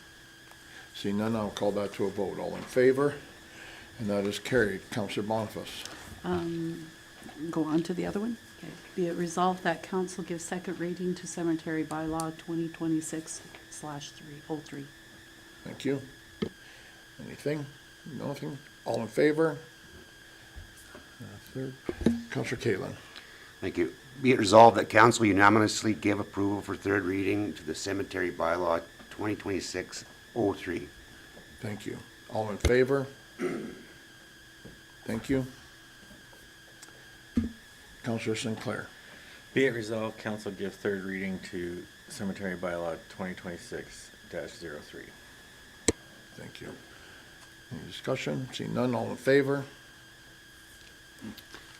Seeing none, I'll call that to a vote. All in favor? And that is carried. Councillor Boniface. Go on to the other one. Okay. Be it resolved that council gives second reading to cemetery bylaw 2026/03. Thank you. Anything? Nothing? All in favor? Third. Councillor Catlin. Thank you. Be it resolved that council unanimously give approval for third reading to the cemetery bylaw 2026/03. Thank you. All in favor? Thank you. Councillor Sinclair. Be it resolved, council give third reading to cemetery bylaw 2026-03. Thank you. Any discussion? Seeing none, all in favor?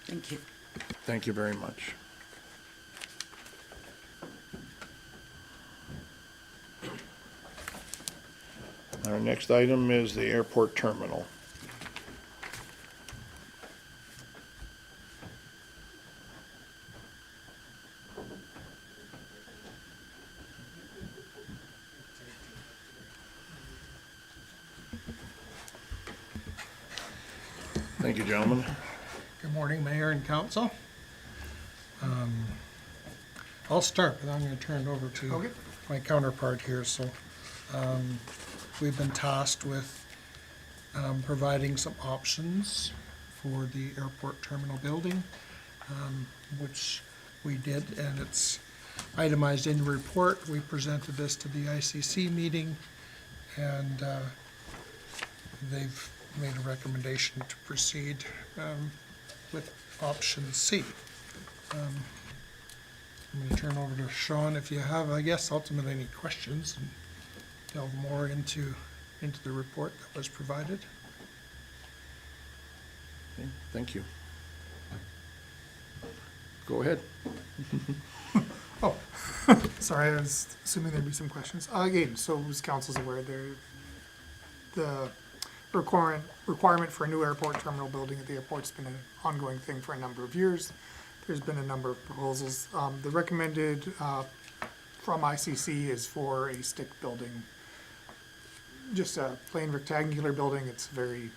Thank you. Thank you very much. Our next item is the airport terminal. Thank you, gentlemen. Good morning, Mayor and Council. I'll start, but I'm going to turn it over to my counterpart here. So we've been tasked with providing some options for the airport terminal building, which we did, and it's itemized in the report. We presented this to the ICC meeting, and they've made a recommendation to proceed with option C. I'm going to turn over to Sean if you have, I guess, ultimately any questions and delve more into the report that was provided. Okay, thank you. Go ahead. Oh, sorry, I was assuming there'd be some questions. Again, so as council's aware, the requirement for a new airport terminal building at the airport's been an ongoing thing for a number of years. There's been a number of proposals. The recommended from ICC is for a stick building, just a plain rectangular building. It's very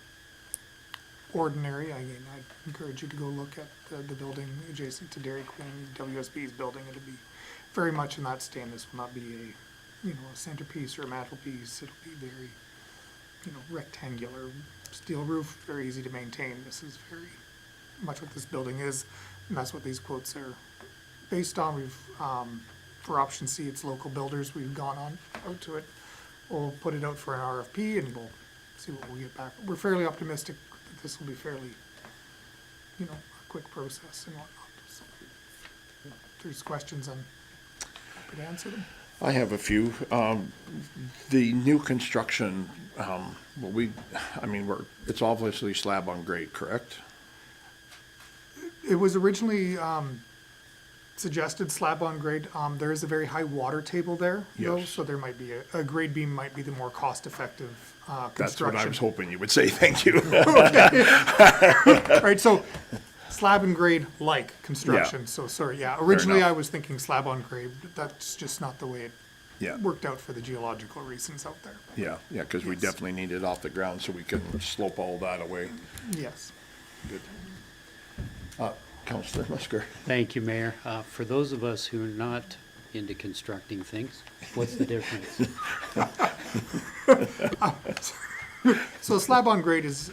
ordinary. Again, I'd encourage you to go look at the building adjacent to Dairy Queen, WSB's building. It'll be very much in that stand. This will not be a centerpiece or a mantelpiece. It'll be very rectangular, steel roof, very easy to maintain. This is very much what this building is, and that's what these quotes are based on. We've, for option C, it's local builders. We've gone out to it. We'll put it out for an RFP and we'll see what we get back. We're fairly optimistic that this will be fairly, a quick process and whatnot. So, if there's questions on. happy to answer them. I have a few. The new construction, it's obviously slab on grade, correct? It was originally suggested slab on grade. There is a very high water table there, though, Yes. so there might be a grade beam might be the more cost-effective construction. That's what I was hoping you would say, thank you. Right, so slab and grade like construction, Yeah. so sorry, yeah. Originally, enough. I was thinking slab on grade, but that's just not the way it Yeah, worked out for the geological reasons out there. yeah, because we Yes. definitely need it off the ground so we can slope all that away. Yes. Good. Councillor Musker. Thank you, Mayor. For those of us who are not into constructing things, what's the difference? So slab on grade is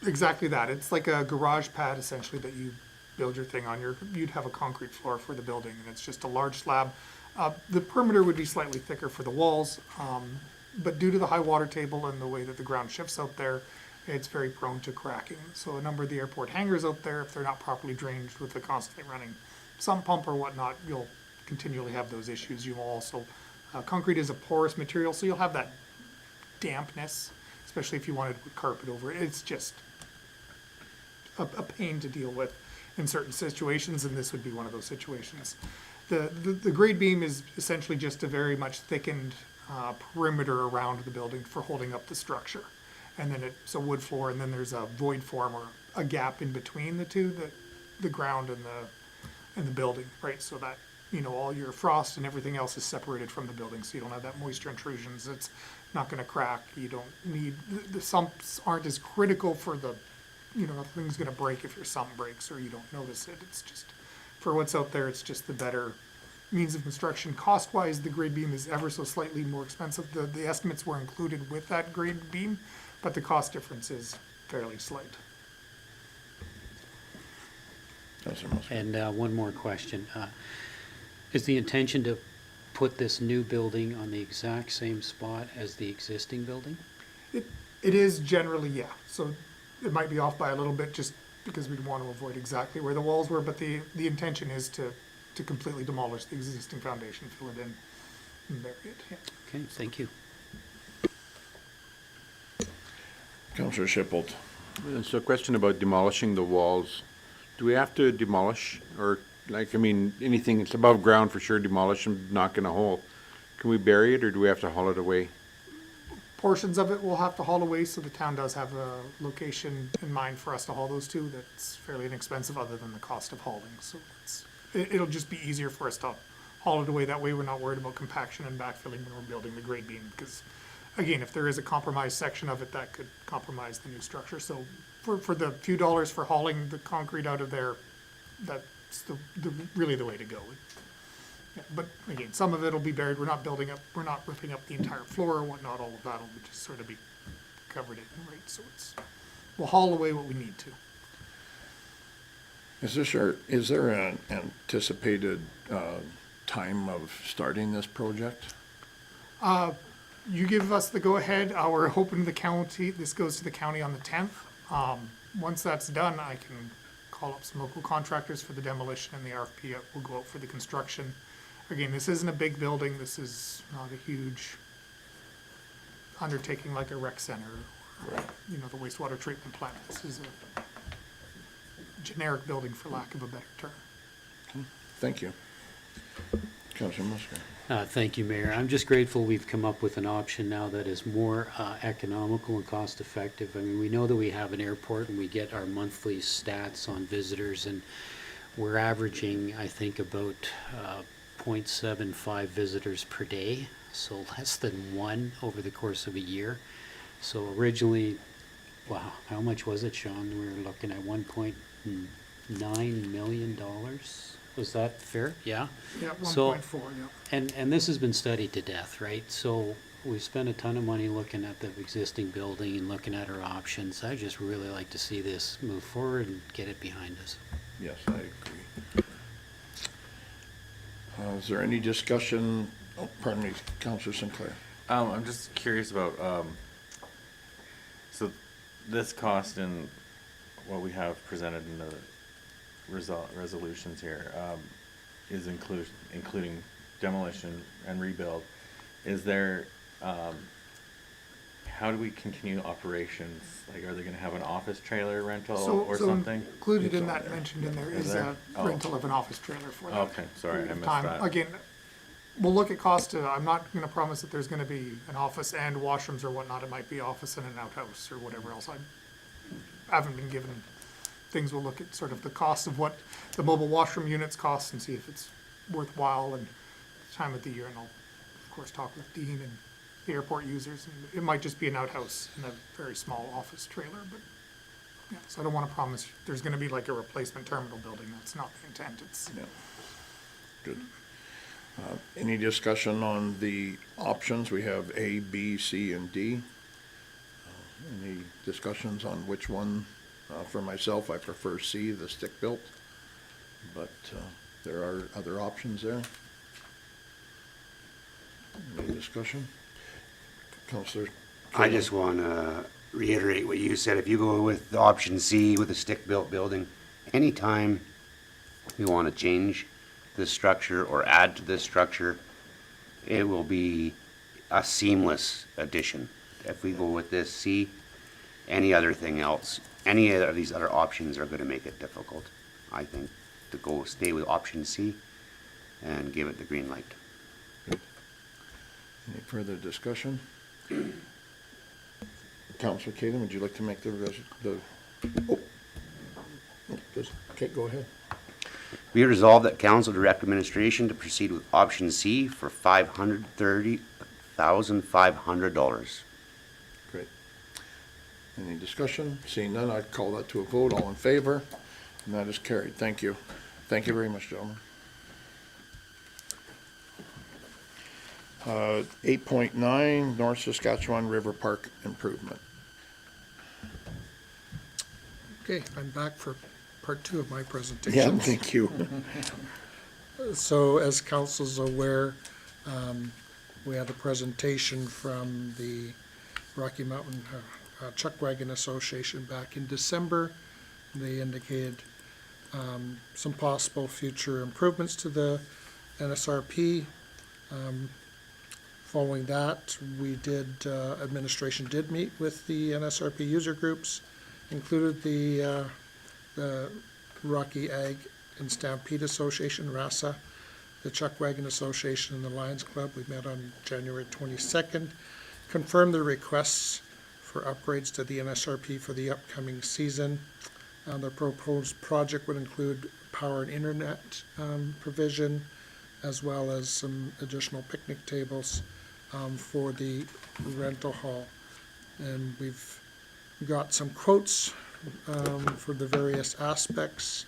exactly that. It's like a garage pad essentially that you build your thing on. You'd have a concrete floor for the building, and it's just a large slab. The perimeter would be slightly thicker for the walls, but due to the high water table and the way that the ground shifts out there, it's very prone to cracking. So a number of the airport hangars out there, if they're not properly drained with the constantly running sump pump or whatnot, you'll continually have those issues. You will also, concrete is a porous material, so you'll have that dampness, especially if you wanted to put carpet over it. It's just a pain to deal with in certain situations, and this would be one of those situations. The grade beam is essentially just a very much thickened perimeter around the building for holding up the structure. And then it's a wood floor, and then there's a void form or a gap in between the two, the ground and the building, right? So that, all your frost and everything else is separated from the building, so you don't have that moisture intrusions. It's not gonna crack. You don't need, the sumps aren't as critical for the, nothing's gonna break if your sump breaks or you don't notice it. It's just, for what's out there, it's just the better means of construction. Cost-wise, the grade beam is ever so slightly more expensive. The estimates were included with that grade beam, but the cost difference is fairly slight. Councillor Musker. And one more question. Is the intention to put this new building on the exact same spot as the existing building? It is generally, yeah. So it might be off by a little bit just because we'd want to avoid exactly where the walls were, but the intention is to completely demolish the existing foundation, fill it in, and bury it. Yeah. Okay, thank you. Councillor Shippold. So a question about demolishing the walls. Do we have to demolish, or anything that's above ground for sure, demolish and knock in a hole? Can we bury it, or do we have to haul it away? Portions of it we'll have to haul away, so the town does have a location in mind for us to haul those to that's fairly inexpensive other than the cost of hauling. So it'll just be easier for us to haul it away. That way we're not worried about compaction and backfilling when we're building the grade beam, because again, if there is a compromised section of it, that could compromise the new structure. So for the few dollars for hauling the concrete out of there, that's really the way to go. Yeah, but again, some of it'll be buried. We're not ripping up the entire floor or whatnot. All of that will just sort of be covered in, right? So we'll haul away what we need to. Is there an anticipated time of starting this project? You give us the go-ahead. We're hoping this goes to the county on the 10th. Once that's done, I can call up some local contractors for the demolition, and the RFP will go out for the construction. Again, this isn't a big building. This is not a huge undertaking like a rec center, or, the wastewater treatment plant. This is a generic building, for lack of a better term. Thank you. Councillor Musker. Thank you, Mayor. I'm just grateful we've come up with an option now that is more economical and cost effective. I mean, we know that we have an airport and we get our monthly stats on visitors, and we're averaging, I think, about 0.75 visitors per day, so less than one over the course of a year. So originally, wow, how much was it, Sean? We were looking at $1.9 million. Was that fair? Yeah? Yeah, So- 1.4, yeah. And this has been studied to death, right? So we've spent a ton of money looking at the existing building and looking at our options. I just really like to see this move forward and get it behind us. Yes, I agree. Is there any discussion? Oh, pardon me, Councillor Sinclair. I'm just curious about, so this cost and what we have presented in the resolutions here, is including demolition and rebuild, is there, how do we continue operations? Like, are they gonna have an office trailer rental or something? Included in that, mentioned in there Is is there? a Oh. rental of an office trailer for that. Okay, sorry, period I of missed time. that. Again, we'll look at cost, I'm not gonna promise that there's gonna be an office and washrooms or whatnot, it might be office and an outhouse or whatever else. I haven't been given things, we'll look at sort of the cost of what the mobile washroom units cost and see if it's worthwhile and time of the year, and I'll, of course, talk with Dean and the airport users, and it might just be an outhouse and a very small office trailer, but, yeah, so I don't wanna promise there's gonna be like a replacement terminal building, that's not the intent, it's. Yeah. Good. Any discussion on the options? We have A, B, C, and D. Any discussions on which one? For myself, I prefer C, the stick-built, but there are other options there. Any discussion? Counselor? I just want to reiterate what you said. If you go with the option C with a stick-built building, anytime we want to change this structure or add to this structure, it will be a seamless addition. If we go with this C, any other thing else, any of these other options are going to make it difficult, I think, to stay with option C and give it the green light. Any further discussion? Counselor Kaden, would you like to make okay, go ahead. Be it resolved that council direct administration to proceed with option C for $530,500. Great. Any discussion? Seeing none, I'd call that to a vote. All in favor? And that is carried. Thank you. Thank you very much, gentlemen. 8.9, North Saskatchewan River Park Improvement. Okay, I'm back for part 2 of my Yeah, presentation. thank you. So as council's aware, we had a presentation from the Rocky Mountain Chuck Wagon Association back in December. They indicated some possible future improvements to the NSRP. Following that, administration did meet with the NSRP user groups, included the Rocky Ag and Stampede Association, RASA, the Chuck Wagon Association, and the Lions Club. We met on January 22nd, confirmed the requests for upgrades to the NSRP for the upcoming season. The proposed project would include power and internet provision, as well as some additional picnic tables for the rental hall. And we've got some quotes for the various aspects,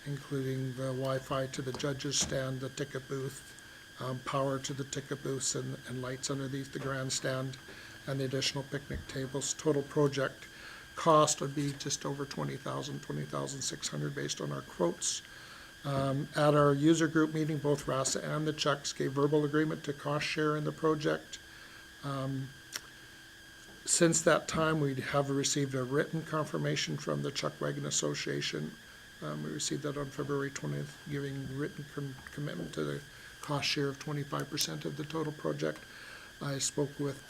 including the Wi-Fi to the judges' stand, the ticket booth, power to the ticket booths and lights underneath the grandstand, and the additional picnic tables. Total project cost would be just over $20,600 based on our quotes. At our user group meeting, both RASA and the Chucks gave verbal agreement to cost share in the project. Since that time, we have received a written confirmation from the Chuck Wagon Association. We received that on February 20th, giving written commitment to the cost share of 25% of the total project. I spoke with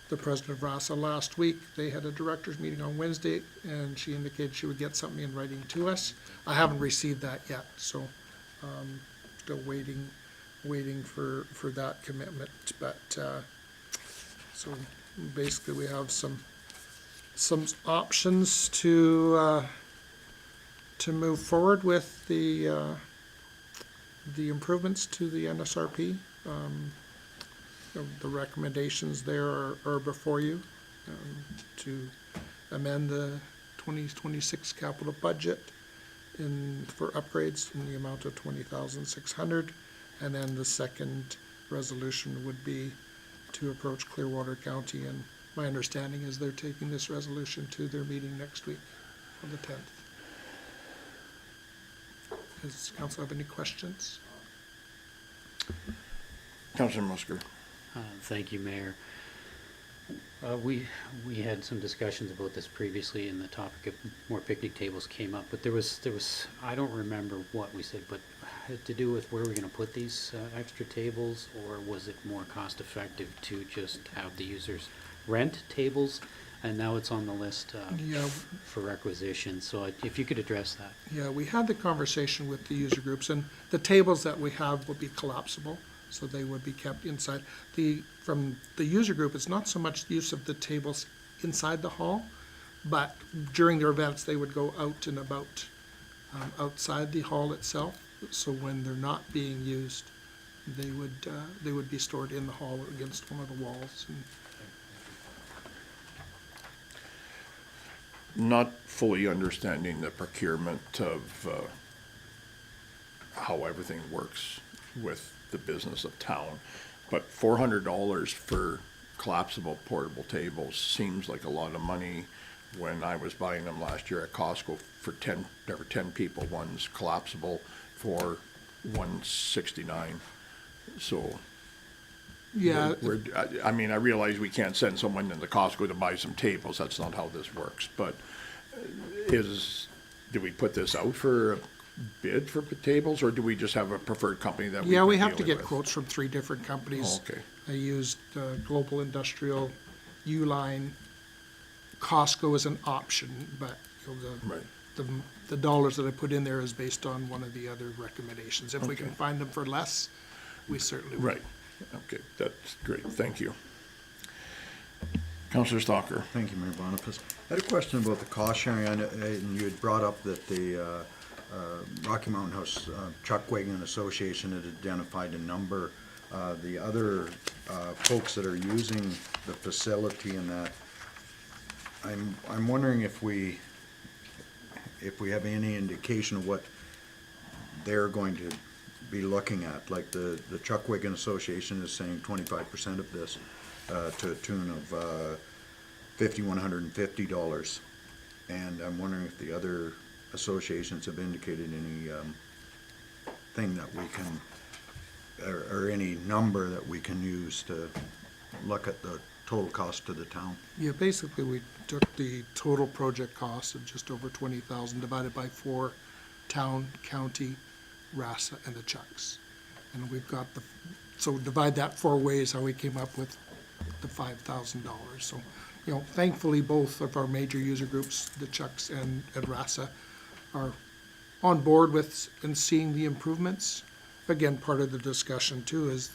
the president of RASA last week. They had a directors meeting on Wednesday, and she indicated she would get something in writing to us. I haven't received that yet, so still waiting for that commitment. But so basically, we have some options to move forward with the improvements to the NSRP. The recommendations there are before you to amend the 2026 capital budget for upgrades in the amount of $20,600. And then the second resolution would be to approach Clearwater County. And my understanding is they're taking this resolution to their meeting next week on the 10th. Does council have any questions? Councilor Musker. Thank you, Mayor. We had some discussions about this previously, and the topic of more picnic tables came up, but there was, I don't remember what we said, but to do with where we're gonna put these extra tables, or was it more cost effective to just have the users rent tables? And now it's on the list Yeah. for requisition, so if you could address that. Yeah, we had the conversation with the user groups, and the tables that we have will be collapsible, so they would be kept inside. From the user group, it's not so much use of the tables inside the hall, but during their events, they would go out and about outside the hall itself. So when they're not being used, they would be stored in the hall against one of the walls. And Not fully understanding the procurement of how everything works with the business of town, but $400 for collapsible portable tables seems like a lot of money. When I was buying them last year at Costco for 10, there were 10 people, one's collapsible for $169. So yeah, I mean, I realize we can't send someone into Costco to buy some tables, that's not how this works, but do we put this out for a bid for tables, or do we just have a preferred company that yeah, we have to dealing get with? quotes from 3 different companies. Oh, okay. I used Global Industrial, Uline, Costco as an option, but Right. the dollars that I put in there is based on one of the other recommendations. If we can Okay. find them for less, we certainly will. Right, okay, that's great, thank you. Counselor Stalker. Thank you, Mayor Boniface. I had a question about the cost sharing, and you had brought up that the Rocky Mountain House Chuck Wagon Association had identified a number. The other folks that are using the facility and that, I'm wondering if we have any indication of what they're going to be looking at. Like the Chuck Wagon Association is saying 25% of this to a tune of $5,150. And I'm wondering if the other associations have indicated any thing that we can, or any number that we can use to look at the total cost to the town. Yeah, basically, we took the total project cost of just over 20,000 divided by 4, town, county, RASA, and the Chucks. And we've got so divide that 4 ways, how we came up with the $5,000. So, thankfully, both of our major user groups, the Chucks and RASA, are on board with and seeing the improvements. Again, part of the discussion too is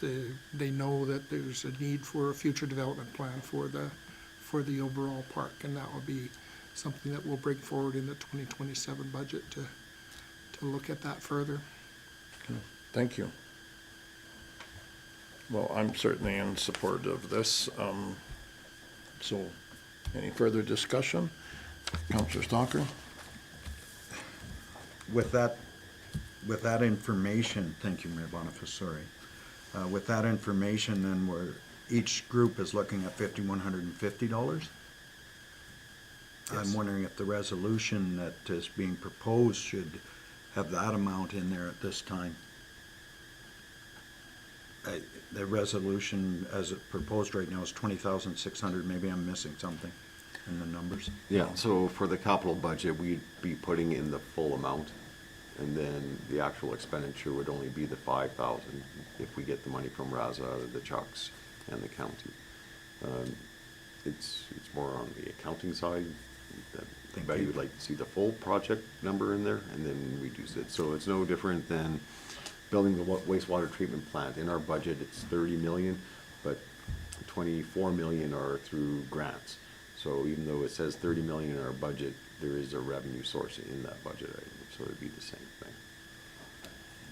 they know that there's a need for a future development plan for the overall park, and that will be something that we'll bring forward in the 2027 budget to look at that further. Thank you. Well, I'm certainly in support of this. So, any further discussion? Counselor Stalker? With that information, thank you, Mayor Boniface, sorry. With that information, then each group is looking at $5,150. I'm wondering if the resolution that is being proposed should have that amount in there at this time. The resolution as it proposed right now is 20,600. Maybe I'm missing something in the numbers. Yeah, so for the capital budget, we'd be putting in the full amount, and then the actual expenditure would only be the 5,000 if we get the money from RASA, the Chucks, and the county. It's more on the accounting side. Everybody would like to see the full project number in there, and then reduce it. So it's no different than building the wastewater treatment plant. In our budget, it's 30 million, but 24 million are through grants. So even though it says 30 million in our budget, there is a revenue source in that budget item, so it'd be the same thing.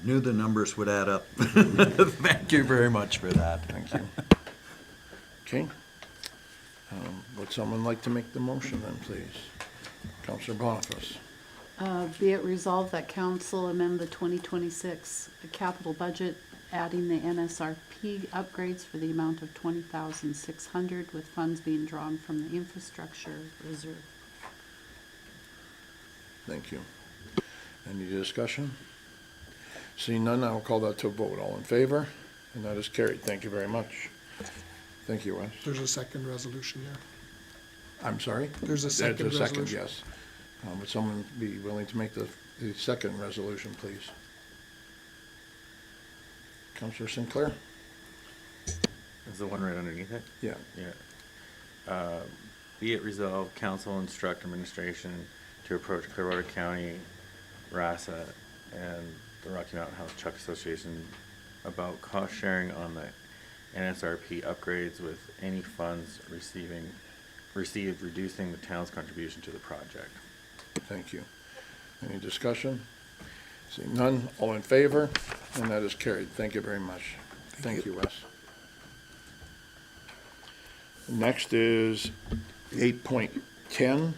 Knew the numbers would add up. Thank you very much for that. Thank you. Okay. Would someone like to make the motion then, please? Counselor Boniface. Be it resolved that council amend the 2026 capital budget, adding the NSRP upgrades for the amount of $20,600, with funds being drawn from the infrastructure reserve. Thank you. Any discussion? Seeing none, I will call that to a vote. All in favor? And that is carried. Thank you very much. Thank you, Wes. There's a second resolution there. I'm sorry? There's a second There's a second, resolution. yes. Would someone be willing to make the second resolution, please? Counselor Sinclair? Is the one right underneath it? Yeah. Yeah. Be it resolved, council instruct administration to approach Clearwater County, RASA, and the Rocky Mountain House Chuck Association about cost sharing on the NSRP upgrades with any funds received reducing the town's contribution to the project. Thank you. Any discussion? Seeing none, all in favor? And that is carried. Thank you very much. Thank you, Wes. Next is 8.10,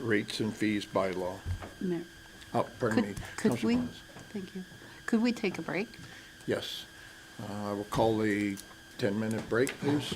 rates and fees bylaw. Mayor, Oh, pardon me. could Councilor we, Bonus. thank you. Could we take a break? Yes. I will call a 10-minute break, please.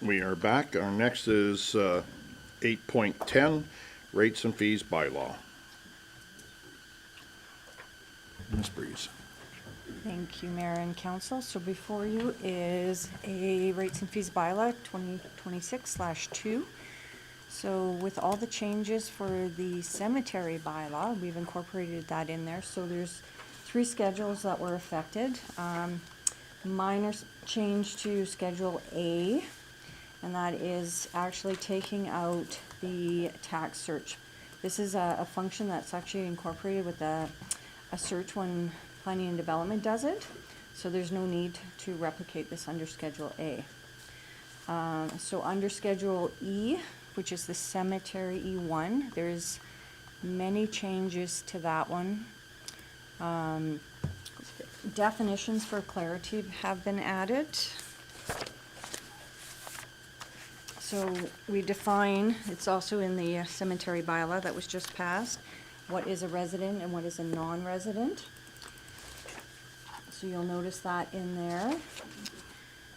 We are back. Our next is 8.10, Rates and Fees Bylaw. Ms. Breeze. Thank you, Mayor and Council. So before you is a rates and fees bylaw 2026/2. So with all the changes for the cemetery bylaw, we've incorporated that in there. So there's 3 schedules that were affected. Minor change to Schedule A, and that is actually taking out the tax search. This is a function that's actually incorporated with a search when planning and development does it. So there's no need to replicate this under Schedule A. So under Schedule E, which is the cemetery E1, there's many changes to that one. Definitions for clarity have been added. So we define, it's also in the cemetery bylaw that was just passed, what is a resident and what is a non-resident. So you'll notice that in there.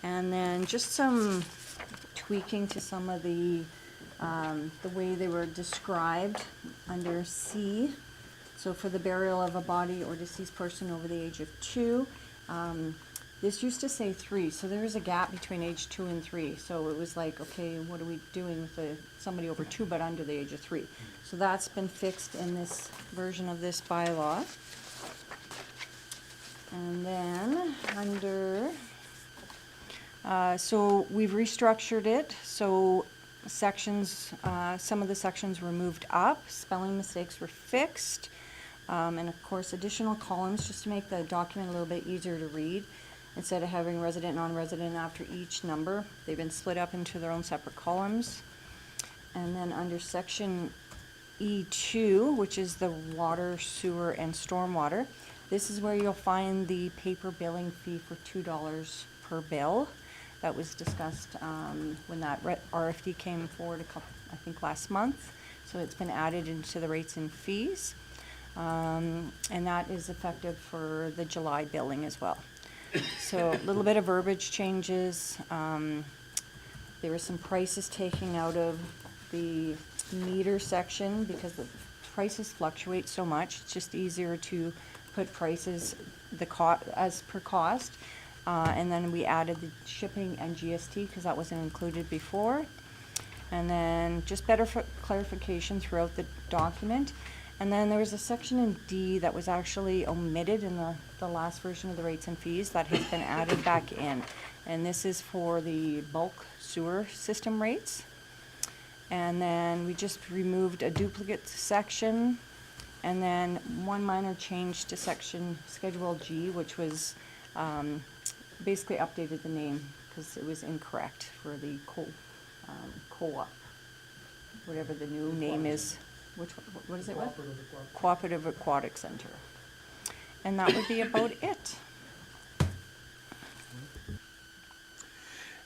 And then just some tweaking to some of the way they were described under C. So for the burial of a body or deceased person over the age of 2, this used to say 3, so there is a gap between age 2 and 3. So it was like, okay, what are we doing with somebody over 2 but under the age of 3? So that's been fixed in this version of this bylaw. And then under, so we've restructured it. So sections, some of the sections were moved up, spelling mistakes were fixed. And of course, additional columns just to make the document a little bit easier to read. Instead of having resident, non-resident after each number, they've been split up into their own separate columns. And then under section E2, which is the water, sewer, and stormwater, this is where you'll find the paper billing fee for $2 per bill. That was discussed when that RFD came forward I think last month. So it's been added into the rates and fees. And that is effective for the July billing as well. So a little bit of verbiage changes. There were some prices taken out of the meter section because the prices fluctuate so much. It's just easier to put prices as per cost. And then we added the shipping and GST because that wasn't included before. And then just better clarification throughout the document. And then there was a section in D that was actually omitted in the last version of the rates and fees that has been added back in. And this is for the bulk sewer system rates. And then we just removed a duplicate section. And then one minor change to section Schedule G, which was basically updated the name because it was incorrect for the co-op, whatever the new name is. What is it? Cooperative Aquatic Center. And that would be about it.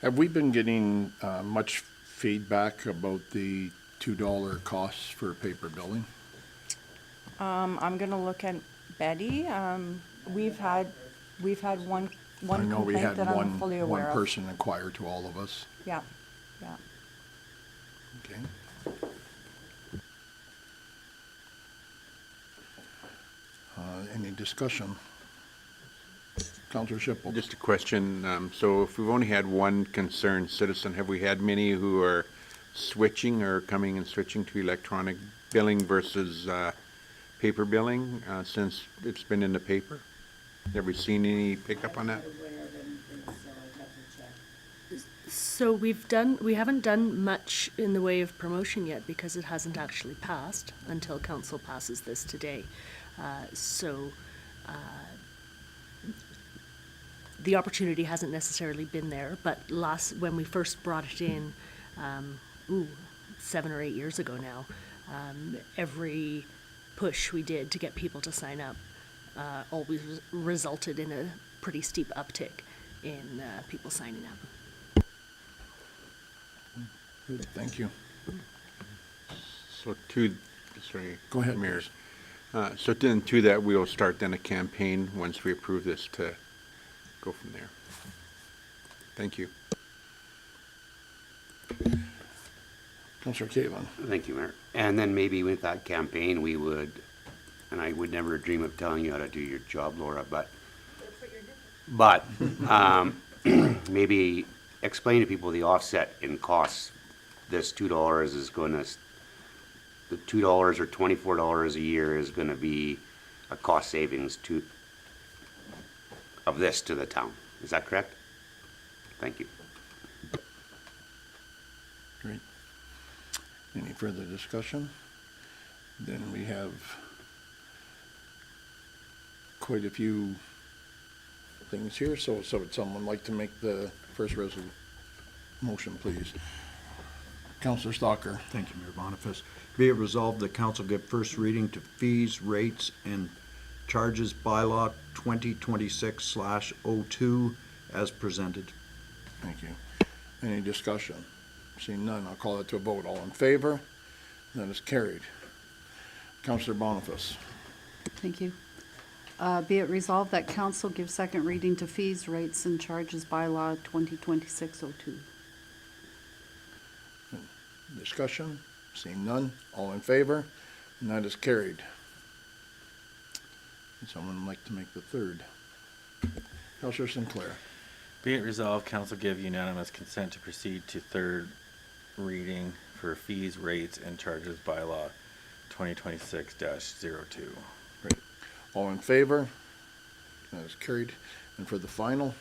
Have we been getting much feedback about the $2 costs for paper billing? I'm gonna look at Betty. We've had one I know we complaint had that I'm fully one aware of. person inquire to all of us. Yeah, yeah. Okay. Any discussion? Counselor Schiffel. Just a question. So if we've only had one concerned citizen, have we had many who are switching or coming and switching to electronic billing versus paper billing since it's been in the paper? Have we seen any pickup on that? So we haven't done much in the way of promotion yet because it hasn't actually passed until council passes this today. The opportunity hasn't necessarily been there, but when we first brought it in, 7 or 8 years ago now, every push we did to get people to sign up always resulted in a pretty steep uptick in people signing up. Good, thank you. So sorry. Go ahead, Mayor. please. So then to that, we'll start then a campaign once we approve this to go from there. Thank you. Councillor Caitlin. Thank you, Mayor. And then maybe with that campaign, we would, and I would never dream of telling you how to do your job, Laura, but maybe explain to people the offset in costs. This $2 is gonna, the $2 or $24 a year is gonna be a cost savings of this to the town. Is that correct? Thank you. Great. Any further discussion? Then we have quite a few things here, so would someone like to make the first motion, please? Councillor Stalker. Thank you, Mayor Boniface. Be it resolved, the council give first reading to fees, rates, and charges bylaw 2026/02 as presented. Thank you. Any discussion? Seeing none, I'll call it to a vote. All in favor? That is carried. Councillor Boniface. Thank you. Be it resolved that council give second reading to fees, rates, and charges bylaw 2026-02. Discussion? Seeing none, all in favor? And that is carried. Would someone like to make the third? Councillor Sinclair. Be it resolved, council give unanimous consent to proceed to third reading for fees, rates, and charges bylaw 2026-02. Great. All in favor? That is carried. And for the final?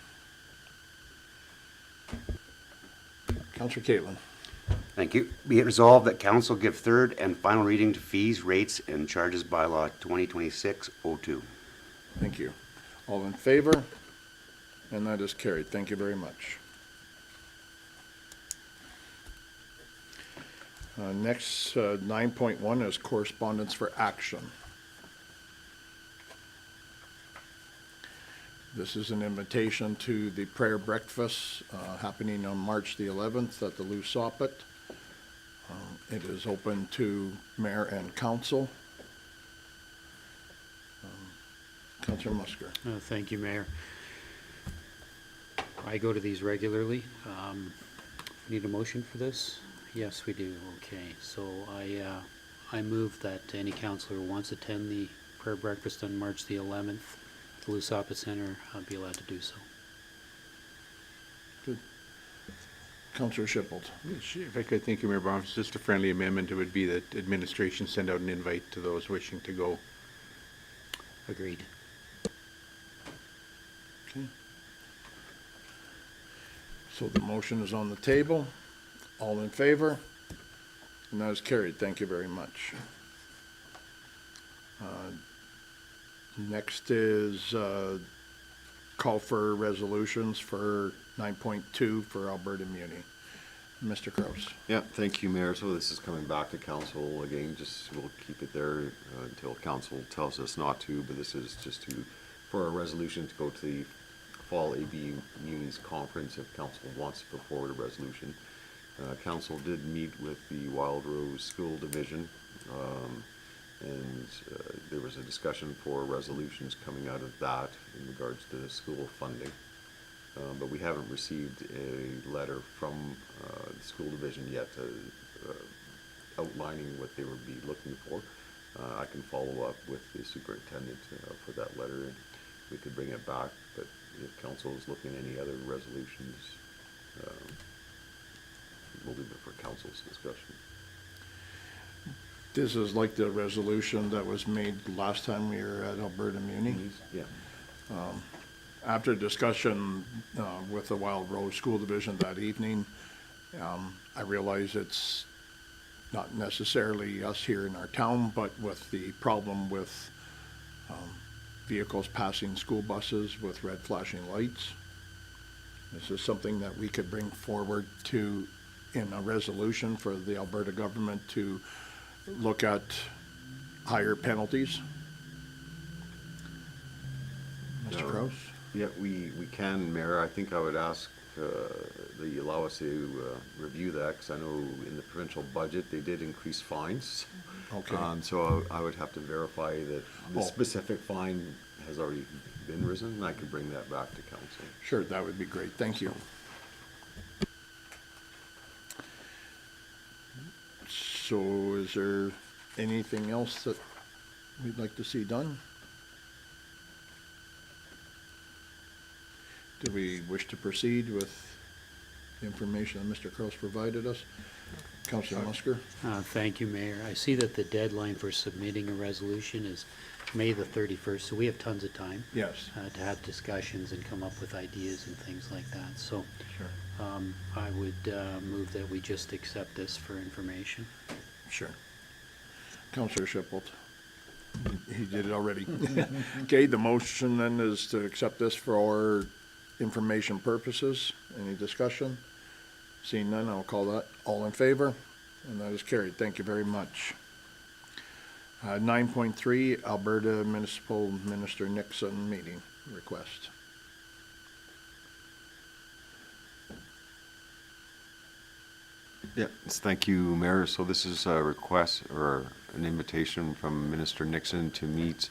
Councillor Caitlin. Thank you. Be it resolved that council give third and final reading to fees, rates, and charges bylaw 2026-02. Thank you. All in favor? And that is carried. Thank you very much. Next, 9.1 is correspondence for action. This is an invitation to the prayer breakfast happening on March the 11th at the Lou Soppet. It is open to mayor and council. Councillor Musker. Thank you, Mayor. I go to these regularly. Need a motion for this? Yes, we do. Okay, so I move that any councillor who wants to attend the prayer breakfast on March the 11th at the Lou Soppet Center be allowed to do so. Good. Councillor Shippold. If I could, thank you, Mayor Boniface. Just a friendly amendment, it would be that administration send out an invite to those wishing to go. Agreed. Okay. So the motion is on the table. All in favor? And that is carried. Thank you very much. Next is call for resolutions for 9.2 for Alberta Muni. Mr. Kraus. Yeah, thank you, Mayor. So this is coming back to council again, just we'll keep it there until council tells us not to, but this is just for a resolution to go to the fall AB Munis conference if council wants to put forward a resolution. Council did meet with the Wild Rose School Division, and there was a discussion for resolutions coming out of that in regards to the school funding. But we haven't received a letter from the school division yet outlining what they would be looking for. I can follow up with the superintendent for that letter, and we could bring it back. But if council is looking at any other resolutions, we'll leave it for council's discussion. This is like the resolution that was made last time we were at Alberta Muni. Yeah. After discussion with the Wild Rose School Division that evening, I realize it's not necessarily us here in our town, but with the problem with vehicles passing school buses with red flashing lights. This is something that we could bring forward to in a resolution for the Alberta government to look at higher penalties. Mr. Kraus? Yeah, we can, Mayor. I think I would ask that you allow us to review that, because I know in the provincial budget, they did increase fines. Okay. So I would have to verify that the specific fine has already been risen, and I could bring that back to council. Sure, that would be great. Thank you. So is there anything else that we'd like to see done? Do we wish to proceed with the information that Mr. Kraus provided us? Councillor Musker? Thank you, Mayor. I see that the deadline for submitting a resolution is May the 31st, so we have tons of time Yes. to have discussions and come up with ideas and things like that. So Sure. I would move that we just accept this for information. Sure. Councillor Shipple. He did it already. Okay, the motion then is to accept this for our information purposes. Any discussion? Seeing none, I'll call that all in favor, and that is carried. Thank you very much. 9.3, Alberta Municipal Minister Nixon meeting request. Yeah, thank you, Mayor. So this is a request or an invitation from Minister Nixon to meet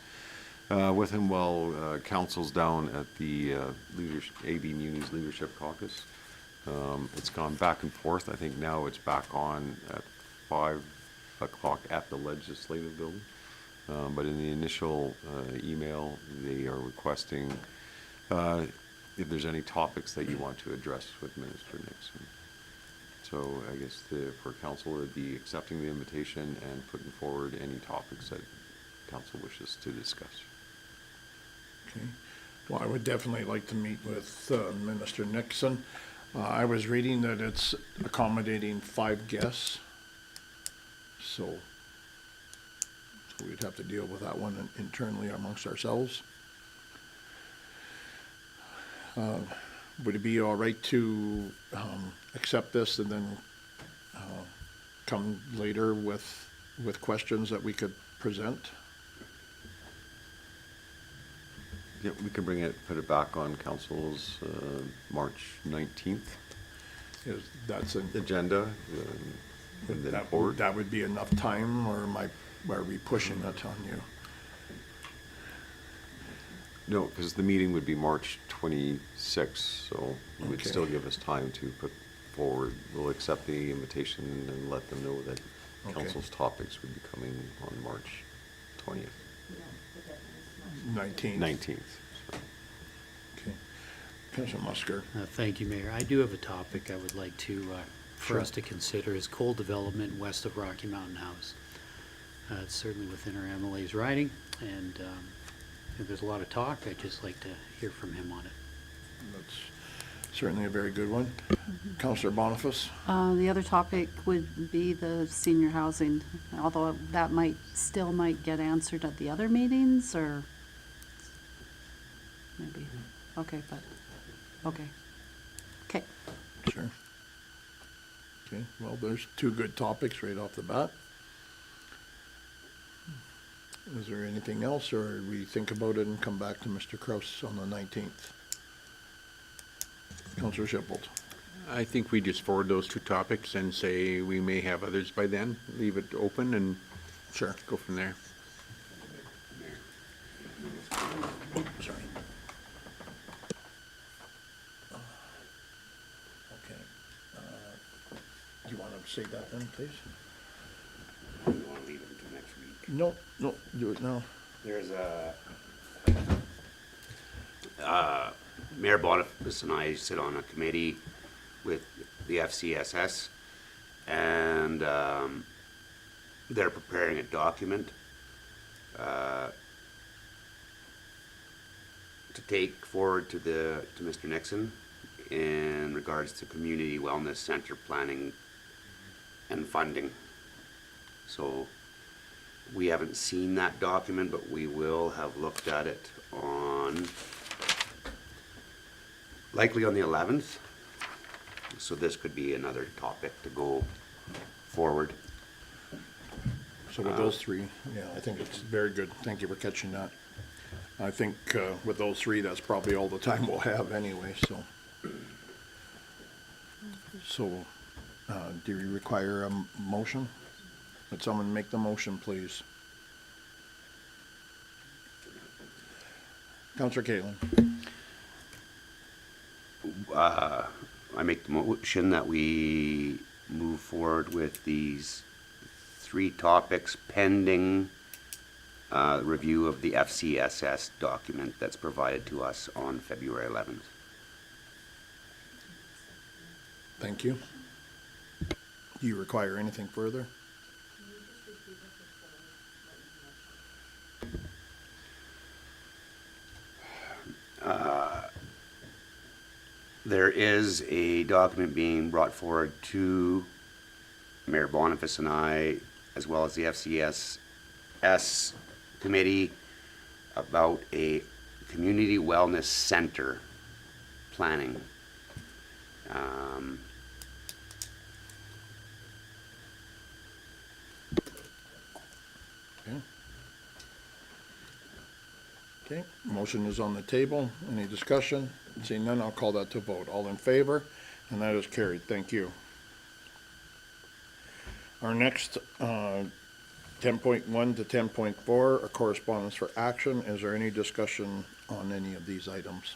with him while council's down at the AB Muni's Leadership Caucus. It's gone back and forth. I think now it's back on at 5 o'clock at the Legislative Building. But in the initial email, they are requesting if there's any topics that you want to address with Minister Nixon. So I guess for council, it would be accepting the invitation and putting forward any topics that council wishes to discuss. Okay. Well, I would definitely like to meet with Minister Nixon. I was reading that it's accommodating 5 guests. So we'd have to deal with that one internally amongst ourselves. Would it be all right to accept this and then come later with questions that we could present? Yeah, we can put it back on council's March 19th That's an agenda. And then forward. That would be enough time, or are we pushing it on you? No, because the meeting would be March 26th, so it would Okay. still give us time to put forward. We'll accept the invitation and let them know that Okay. council's topics would be coming on March 20th, 19th. Okay. Councilor Musker. Thank you, Mayor. I do have a topic I would like to, for Sure. us to consider is coal development west of Rocky Mountain House. It's certainly within our MLA's riding, and if there's a lot of talk, I'd just like to hear from him on it. That's certainly a very good one. Councillor Boniface? The other topic would be the senior housing, although that might get answered at the other meetings, or maybe, okay. Sure. Okay, well, there's 2 good topics right off the bat. Is there anything else, or we think about it and come back to Mr. Kraus on the 19th? Councillor Shipple. I think we just forward those 2 topics and say we may have others by then, leave it open and Sure. go from there. Sorry. Okay. Do you want to say that then, please? You want to leave it until next week? No, do it now. There's Mayor Boniface and I sit on a committee with the FCSS, and they're preparing a document to take forward to Mr. Nixon in regards to community wellness center planning and funding. So we haven't seen that document, but we will have looked at it likely on the 11th. So this could be another topic to go forward. So with those 3, yeah, I think it's very good. Thank you for catching that. I think with those 3, that's probably all the time we'll have anyway, so. So, do you require a motion? Would someone make the motion, please? Councillor Caitlin. I make the motion that we move forward with these 3 topics pending review of the FCSS document that's provided to us on February 11th. Thank you. Do you require anything further? There is a document being brought forward to Mayor Boniface and I, as well as the FCSS committee, about a community wellness center planning. Okay. Okay, motion is on the table. Any discussion? Seeing none, I'll call that to vote. All in favor? And that is carried. Thank you. Our next 10.1 to 10.4 are correspondence for action. Is there any discussion on any of these items?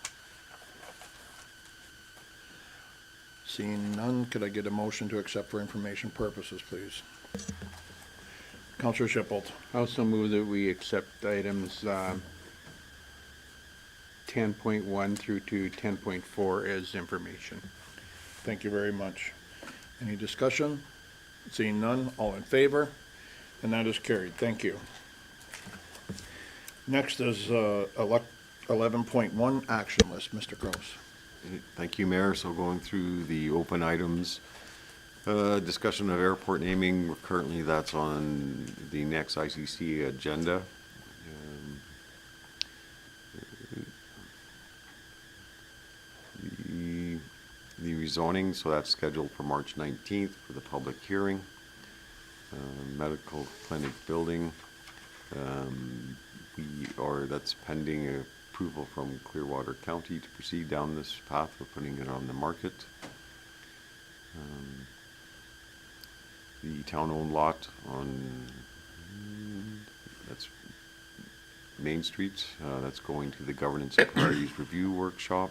Seeing none, could I get a motion to accept for information purposes, please? Councillor Shippold. I also move that we accept items 10.1 through to 10.4 as information. Thank you very much. Any discussion? Seeing none, all in favor? And that is carried. Thank you. Next is 11.1 action list. Mr. Gross. Thank you, Mayor. So going through the open items, discussion of airport naming, currently that's on the next ICC agenda. The rezoning, so that's scheduled for March 19th for the public hearing. Medical clinic building, that's pending approval from Clearwater County to proceed down this path of putting it on the market. The town-owned lot on, that's Main Street, that's going to the Governance and Priorities Review Workshop.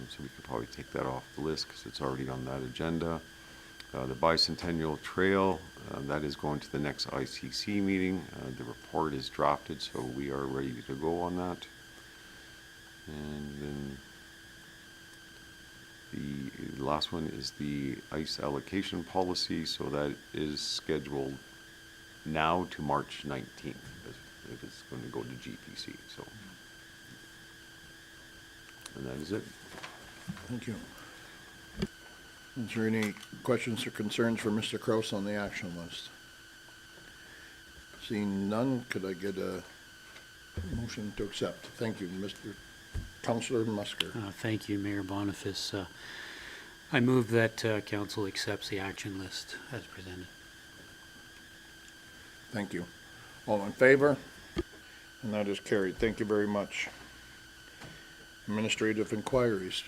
So we could probably take that off the list because it's already on that agenda. The Bicentennial Trail, that is going to the next ICC meeting. The report is drafted, so we are ready to go on that. And then the last one is the ICE allocation policy, so that is scheduled now to March 19th, if it's going to go to GPC. So, and that is it. Thank you. Is there any questions or concerns for Mr. Kraus on the action list? Seeing none, could I get a motion to accept? Thank you, Mr. Councillor Musker. Thank you, Mayor Boniface. I move that council accepts the action list as presented. Thank you. All in favor? And that is carried. Thank you very much. Administrative inquiries.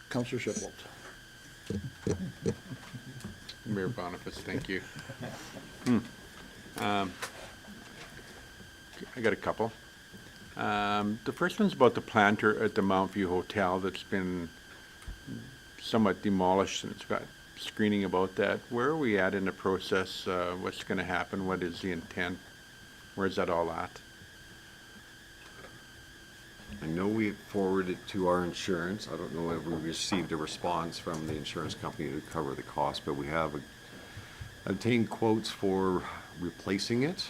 Councillor Shippold. Mayor Boniface, thank you. I got a couple. The first one's about the planter at the Mount View Hotel that's been somewhat demolished, and it's got screening about that. Where are we at in the process? What's going to happen? What is the intent? Where's that all at? I know we forwarded it to our insurance. I don't know if we received a response from the insurance company to cover the cost, but we have obtained quotes for replacing it.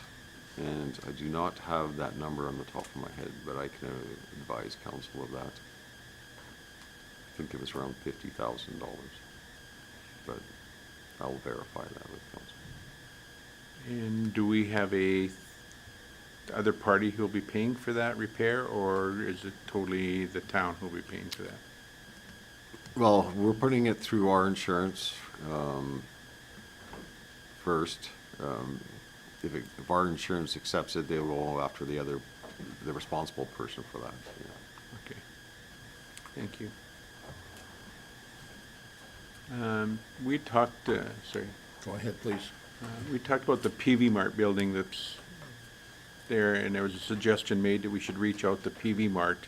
And I do not have that number on the top of my head, but I can advise council of that. I think it was around $50,000, but I'll verify that with council. And do we have a other party who will be paying for that repair, or is it totally the town who will be paying for that? Well, we're putting it through our insurance first. If our insurance accepts it, they will go after the responsible person for that. Yeah. Okay. Thank you. We talked, sorry. Go ahead, please. We talked about the PV Mart building that's there, and there was a suggestion made that we should reach out to PV Mart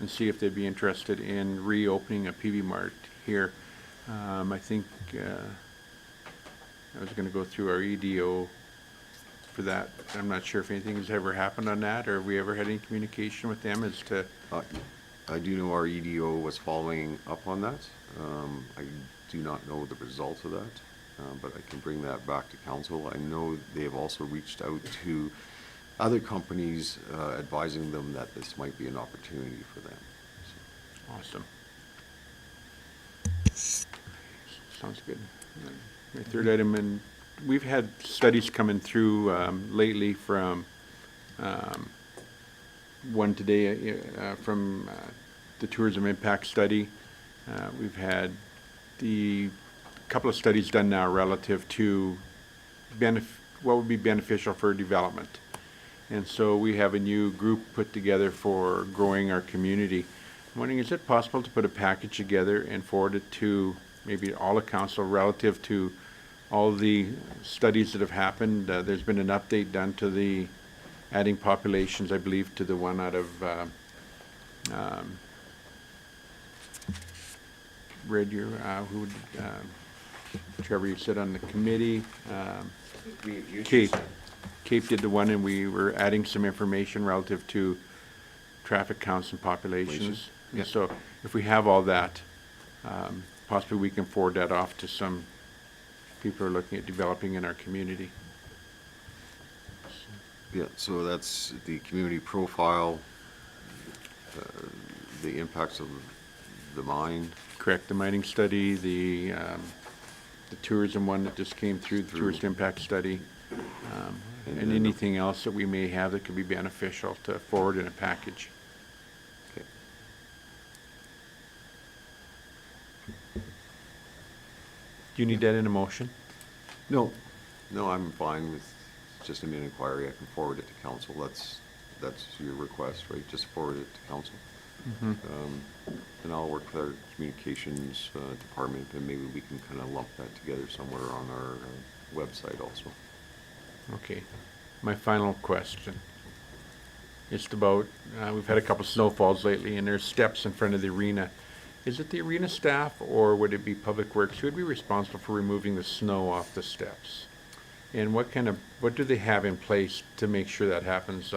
and see if they'd be interested in reopening a PV Mart here. I think I was gonna go through our EDO for that. I'm not sure if anything has ever happened on that, or have we ever had any communication with them as to, I do know our EDO was following up on that. I do not know the results of that, but I can bring that back to council. I know they have also reached out to other companies, advising them that this might be an opportunity for them. awesome. Sounds good. My third item, and we've had studies coming through lately from, one today from the Tourism Impact Study. We've had the couple of studies done now relative to what would be beneficial for development. And so we have a new group put together for growing our community. I'm wondering, is it possible to put a package together and forward it to maybe all of council relative to all the studies that have happened? There's been an update done to the adding populations, I believe, to the one out of Red Deer, who would, Trevor, you sit on the committee. Cape. Cape did the one, and we were adding some information relative to traffic counts and populations. Yeah. So if we have all that, possibly we can forward that off to some people who are looking at developing in our community. Yeah, so that's the community profile, the impacts of the mine. Correct, the mining study, the tourism one that just came through, the tourist impact study, And and then- anything else that we may have that could be beneficial to forward in a package. Okay. Do you need that in a motion? No, I'm fine with just an inquiry. I can forward it to council. That's your request, right? Just forward it to council. And I'll work with our communications department, and maybe we can kind of lump that together somewhere on our website also. Okay. My final question. It's about, we've had a couple snowfalls lately, and there's steps in front of the arena. Is it the arena staff, or would it be Public Works? Who would be responsible for removing the snow off the steps? And what do they have in place to make sure that happens?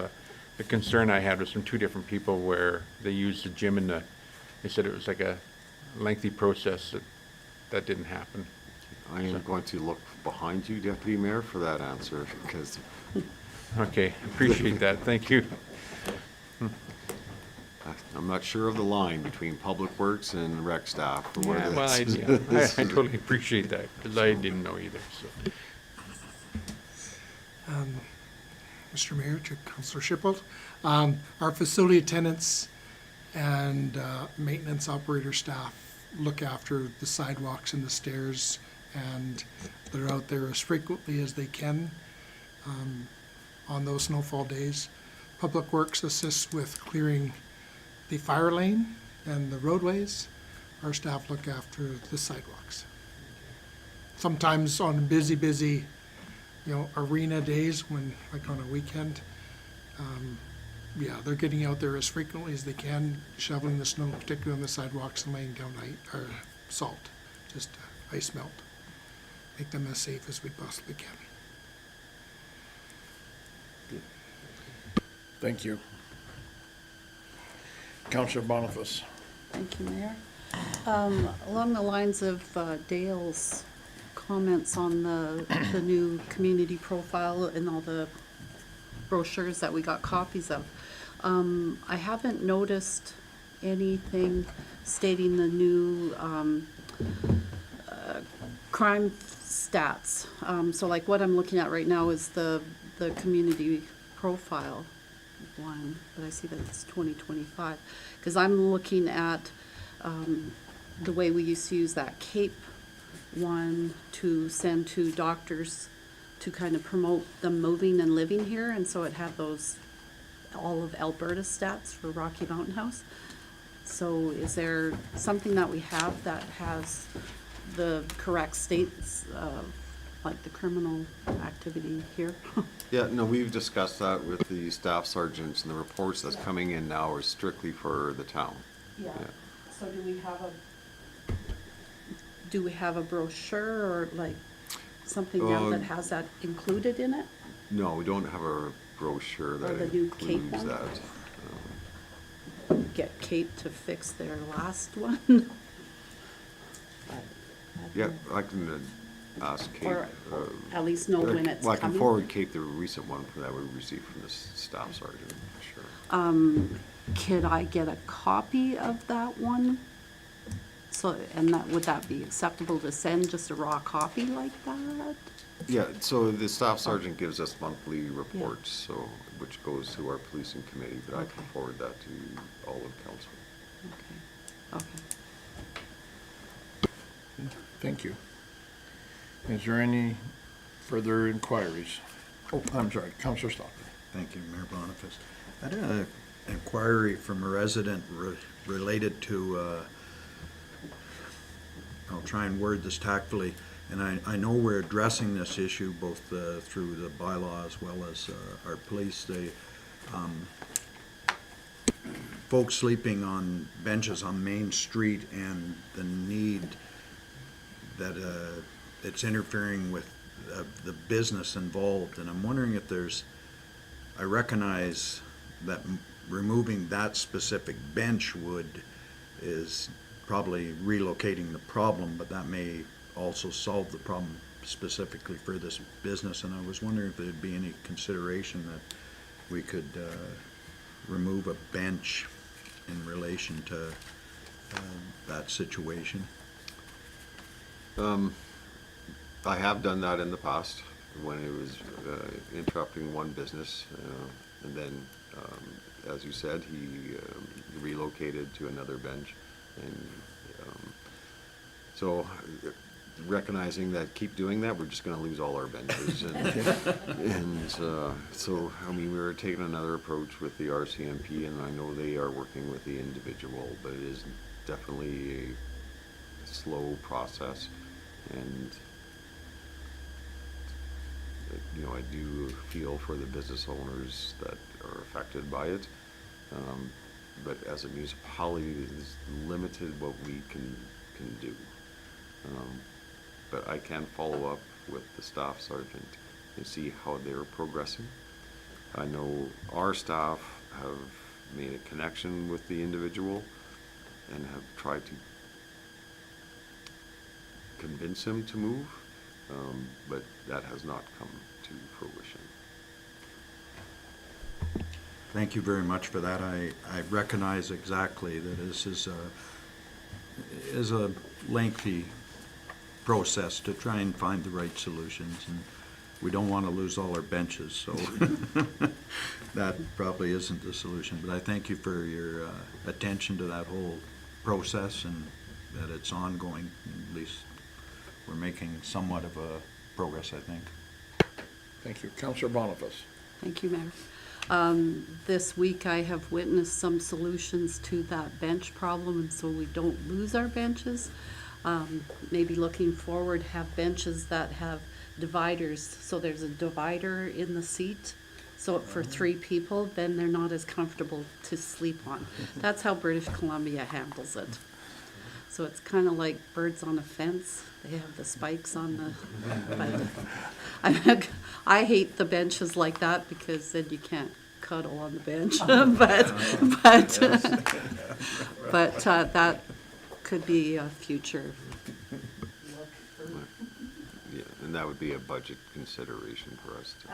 The concern I had was from two different people where they used the gym and they said it was like a lengthy process that didn't happen. I am going to look behind you, Deputy Mayor, for that answer, because Okay, appreciate that, thank you. I'm not sure of the line between Public Works and rec staff. Or what Yeah, it well, is. I totally appreciate that, because I didn't know either, so. Mr. Mayor, to Councillor Shipwell. Our facility attendants and maintenance operator staff look after the sidewalks and the stairs, and they're out there as frequently as they can on those snowfall days. Public Works assists with clearing the fire lane and the roadways. Our staff look after the sidewalks. Sometimes on busy, arena days when, like on a weekend, they're getting out there as frequently as they can, shoveling the snow, particularly on the sidewalks, and laying down salt, just ice melt. Make them as safe as we possibly can. Thank you. Councillor Boniface. Thank you, Mayor. Along the lines of Dale's comments on the new community profile and all the brochures that we got copies of, I haven't noticed anything stating the new crime stats. So like what I'm looking at right now is the community profile one, but I see that it's 2025. Because I'm looking at the way we used to use that CAPE one to send to doctors to kind of promote them moving and living here, and so it had all of Alberta stats for Rocky Mountain House. So is there something that we have that has the correct states, like the criminal activity here? Yeah, no, we've discussed that with the staff sergeants, and the reports that's coming in now are strictly for the town. Yeah. So do we have a brochure or like? something now that has that included in it? No, we don't have a brochure that the new Cape includes one? that. Get Cape to fix their last one? Yeah, I can ask Kate. Or at least know when it's Well, I can coming? forward Kate the recent one that we received from the staff sergeant, sure. Could I get a copy of that one? So, and would that be acceptable to send just a raw copy like that? Yeah, so the staff sergeant gives us monthly reports, so, which goes to our policing committee, but I can Okay. forward that to all of council. Okay. Thank you. Is there any further inquiries? Oh, I'm sorry, Counselor Stocker. Thank you, Mayor Boniface. I had an inquiry from a resident related to, I'll try and word this tactfully, and I know we're addressing this issue both through the bylaw as well as our police. Folks sleeping on benches on Main Street and the need that it's interfering with the business involved. And I'm wondering if I recognize that removing that specific bench is probably relocating the problem, but that may also solve the problem specifically for this business. And I was wondering if there'd be any consideration that we could remove a bench in relation to that situation. I have done that in the past when it was interrupting one business, and then, as you said, he relocated to another bench, and so recognizing that keep doing that, we're just going to lose all our benches, and so I mean we were taking another approach with the RCMP, and I know they are working with the individual, but it is definitely a slow process. And you know, I do feel for the business owners that are affected by it, but as a municipality, it is limited what we can do. But I can follow up with the staff sergeant and see how they're progressing. I know our staff have made a connection with the individual and have tried to convince him to move, but that has not come to fruition. Thank you very much for that. I recognize exactly that this is a lengthy process to try and find the right solutions, and we don't want to lose all our benches, so that probably isn't the solution. But I thank you for your attention to that whole process and that it's ongoing. At least we're making somewhat of a progress, I think. Thank you. Counselor Boniface. Thank you, Mayor. This week I have witnessed some solutions to that bench problem, and so we don't lose our benches. Maybe looking forward, have benches that have dividers, so there's a divider in the seat, so for 3 people, then they're not as comfortable to sleep on. That's how British Columbia handles it. So it's kind of like birds on a fence. They have the spikes on the, I hate the benches like that because then you can't cuddle on the bench. but that could be a future look for, Yeah, and that would be a budget consideration for us to.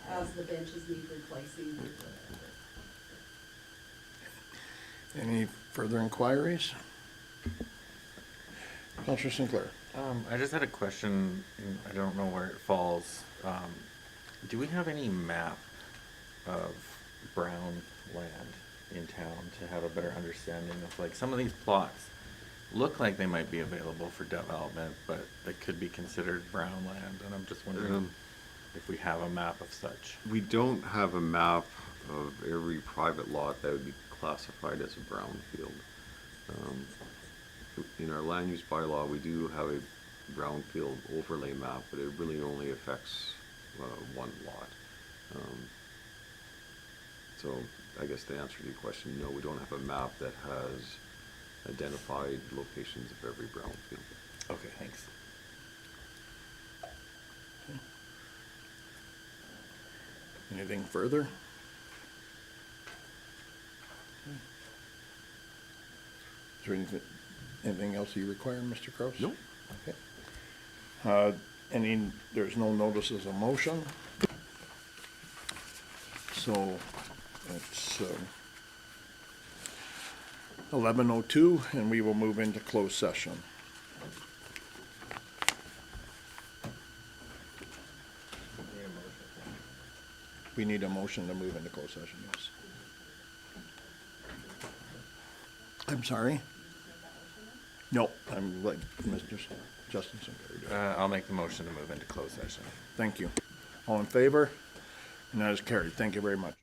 as the benches need replacing. Any further inquiries? Counselor Sinclair. I just had a question, and I don't know where it falls. Do we have any map of brown land in town to have a better understanding of, like, some of these plots look like they might be available for development, but they could be considered brown land, and I'm just wondering if we have a map of such. We don't have a map of every private lot that would be classified as a brownfield. In our land use bylaw, we do have a brownfield overlay map, but it really only affects one lot. So I guess the answer to your question, no, we don't have a map that has identified locations of every brownfield. Okay, thanks. Anything further? Is there anything else you require, Mr. Kraus? Nope. Okay. There's no notices of motion. So it's 11:02, and we will move into closed session. We need a motion to move into closed session, yes. I'm sorry? No, I'm like Mr. Justin Sinclair. I'll make the motion to move into closed session. Thank you. All in favor? And that is carried. Thank you very much.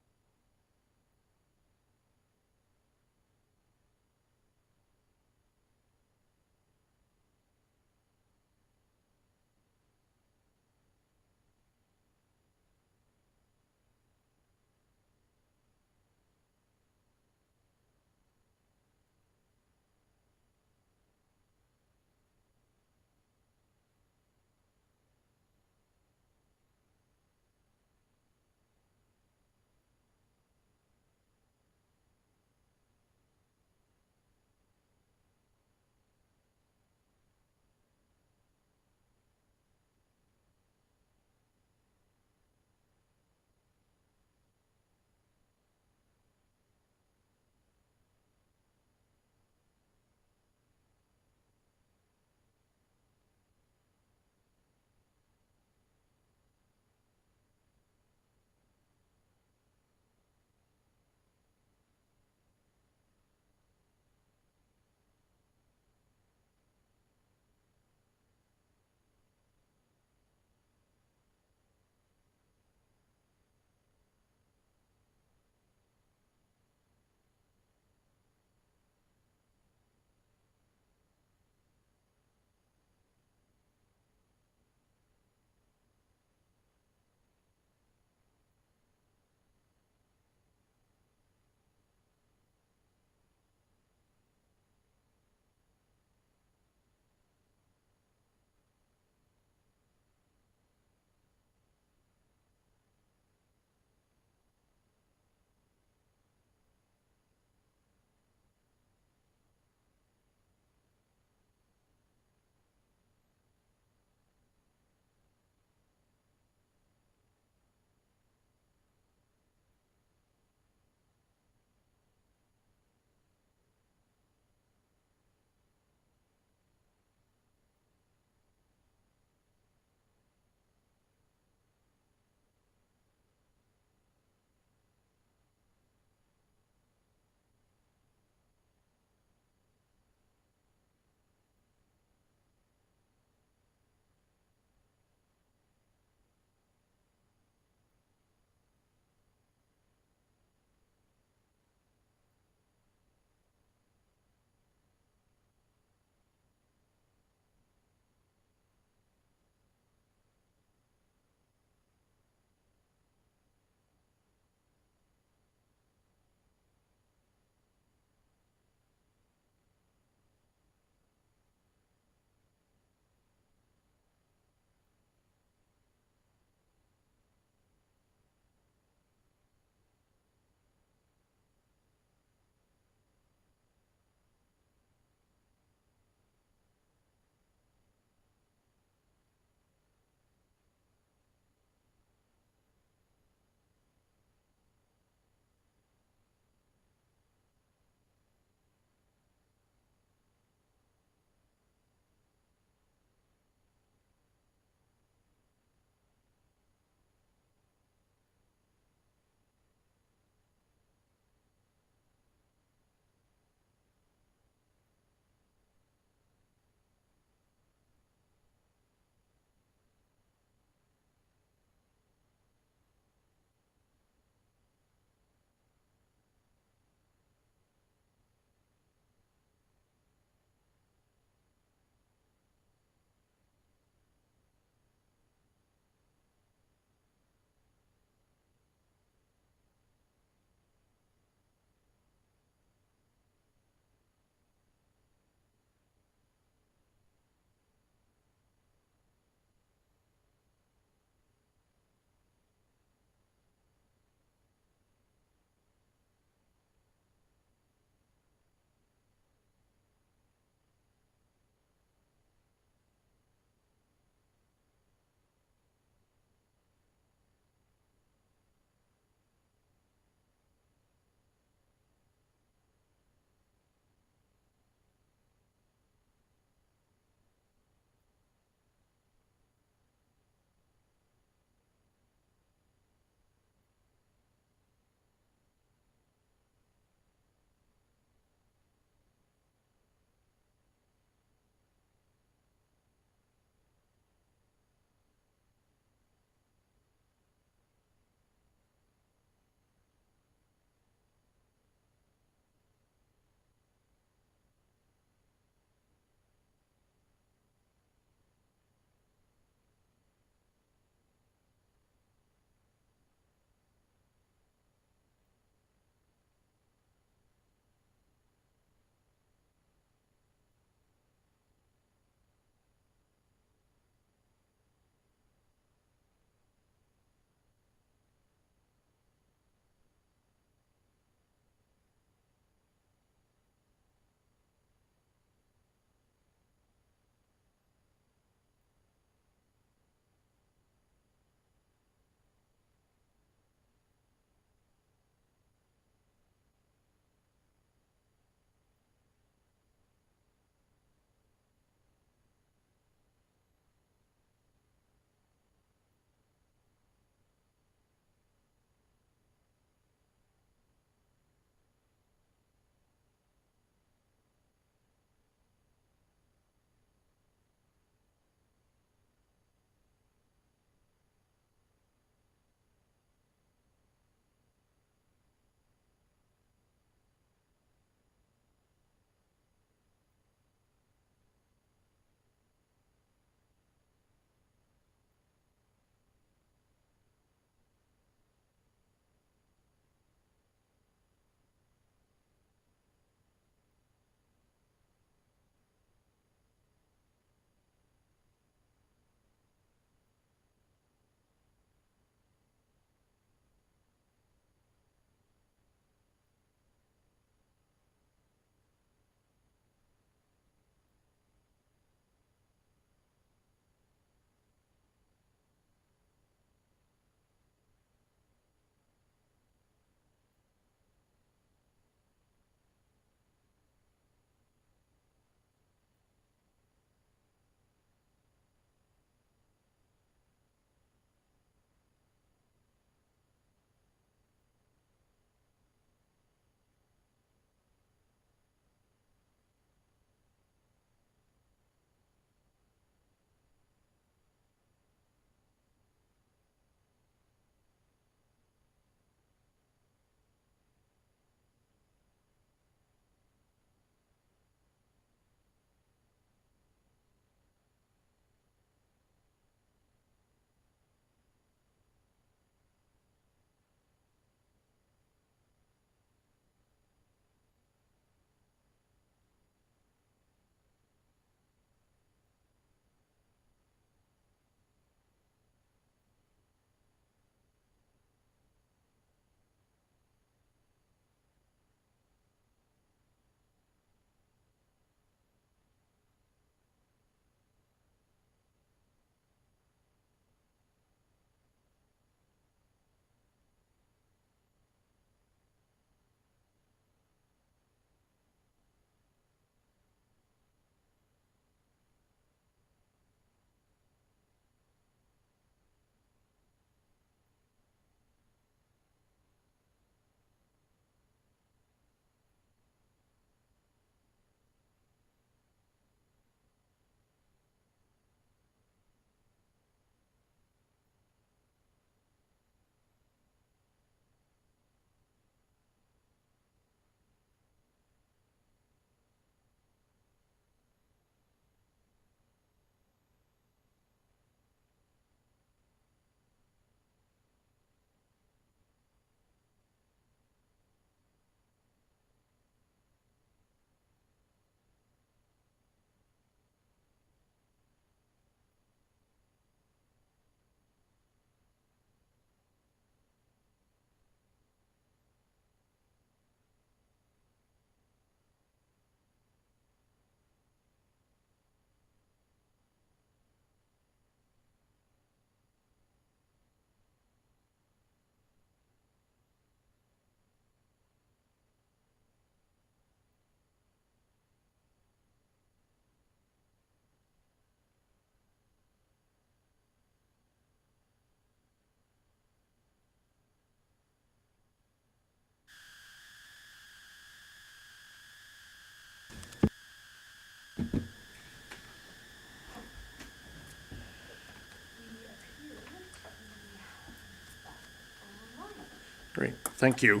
Great, thank you.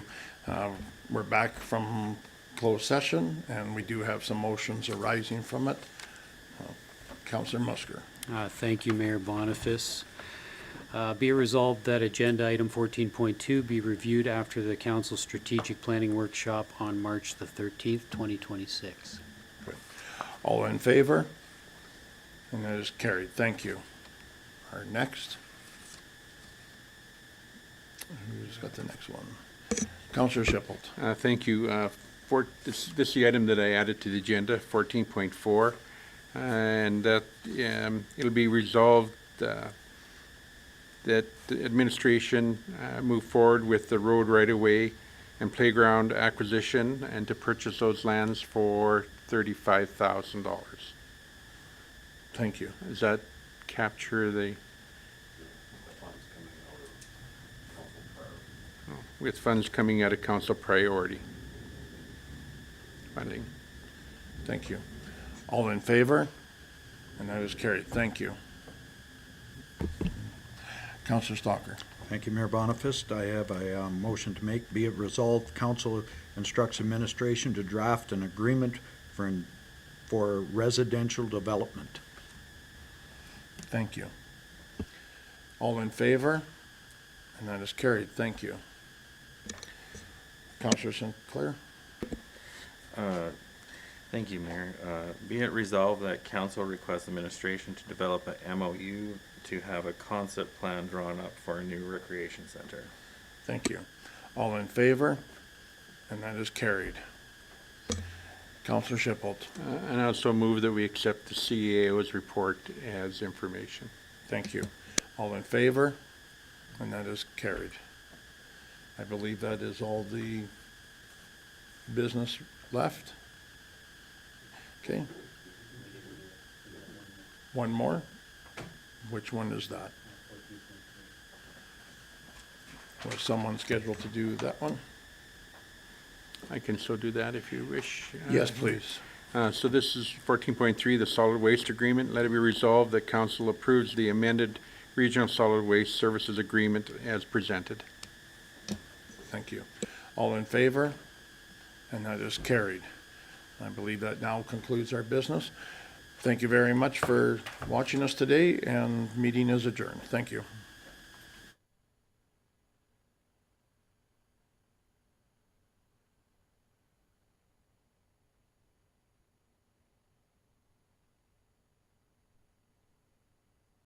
We're back from closed session, and we do have some motions arising from it. Councillor Musker. Thank you, Mayor Boniface. Be it resolved that agenda item 14.2 be reviewed after the council strategic planning workshop on March the 13th, 2026. All in favor? And that is carried. Thank you. Our next. Who's got the next one? Councillor Shipple. Thank you. For this is the item that I added to the agenda, 14.4, and that it'll be resolved that the administration move forward with the road right-of-way and playground acquisition and to purchase those lands for $35,000. Thank you. Does that capture the? With funds coming out of council priority funding. Thank you. All in favor? And that is carried. Thank you. Councillor Stalker. Thank you, Mayor Boniface. I have a motion to make. Be it resolved, council instructs administration to draft an agreement for residential development. Thank you. All in favor? And that is carried. Thank you. Councillor Sinclair. Thank you, Mayor. Be it resolved that council requests administration to develop a MOU to have a concept plan drawn up for a new recreation center. Thank you. All in favor? And that is carried. Councillor Shipple. And I also move that we accept the CAO's report as information. Thank you. All in favor? And that is carried. I believe that is all the business left. Okay. One more? Which one is that? Was someone scheduled to do that one? I can so do that if you wish. Yes, please. So this is 14.3, the solid waste agreement. Let it be resolved that council approves the amended regional solid waste services agreement as presented. Thank you. All in favor? And that is carried. I believe that now concludes our business. Thank you very much for watching us today, and meeting is adjourned. Thank you.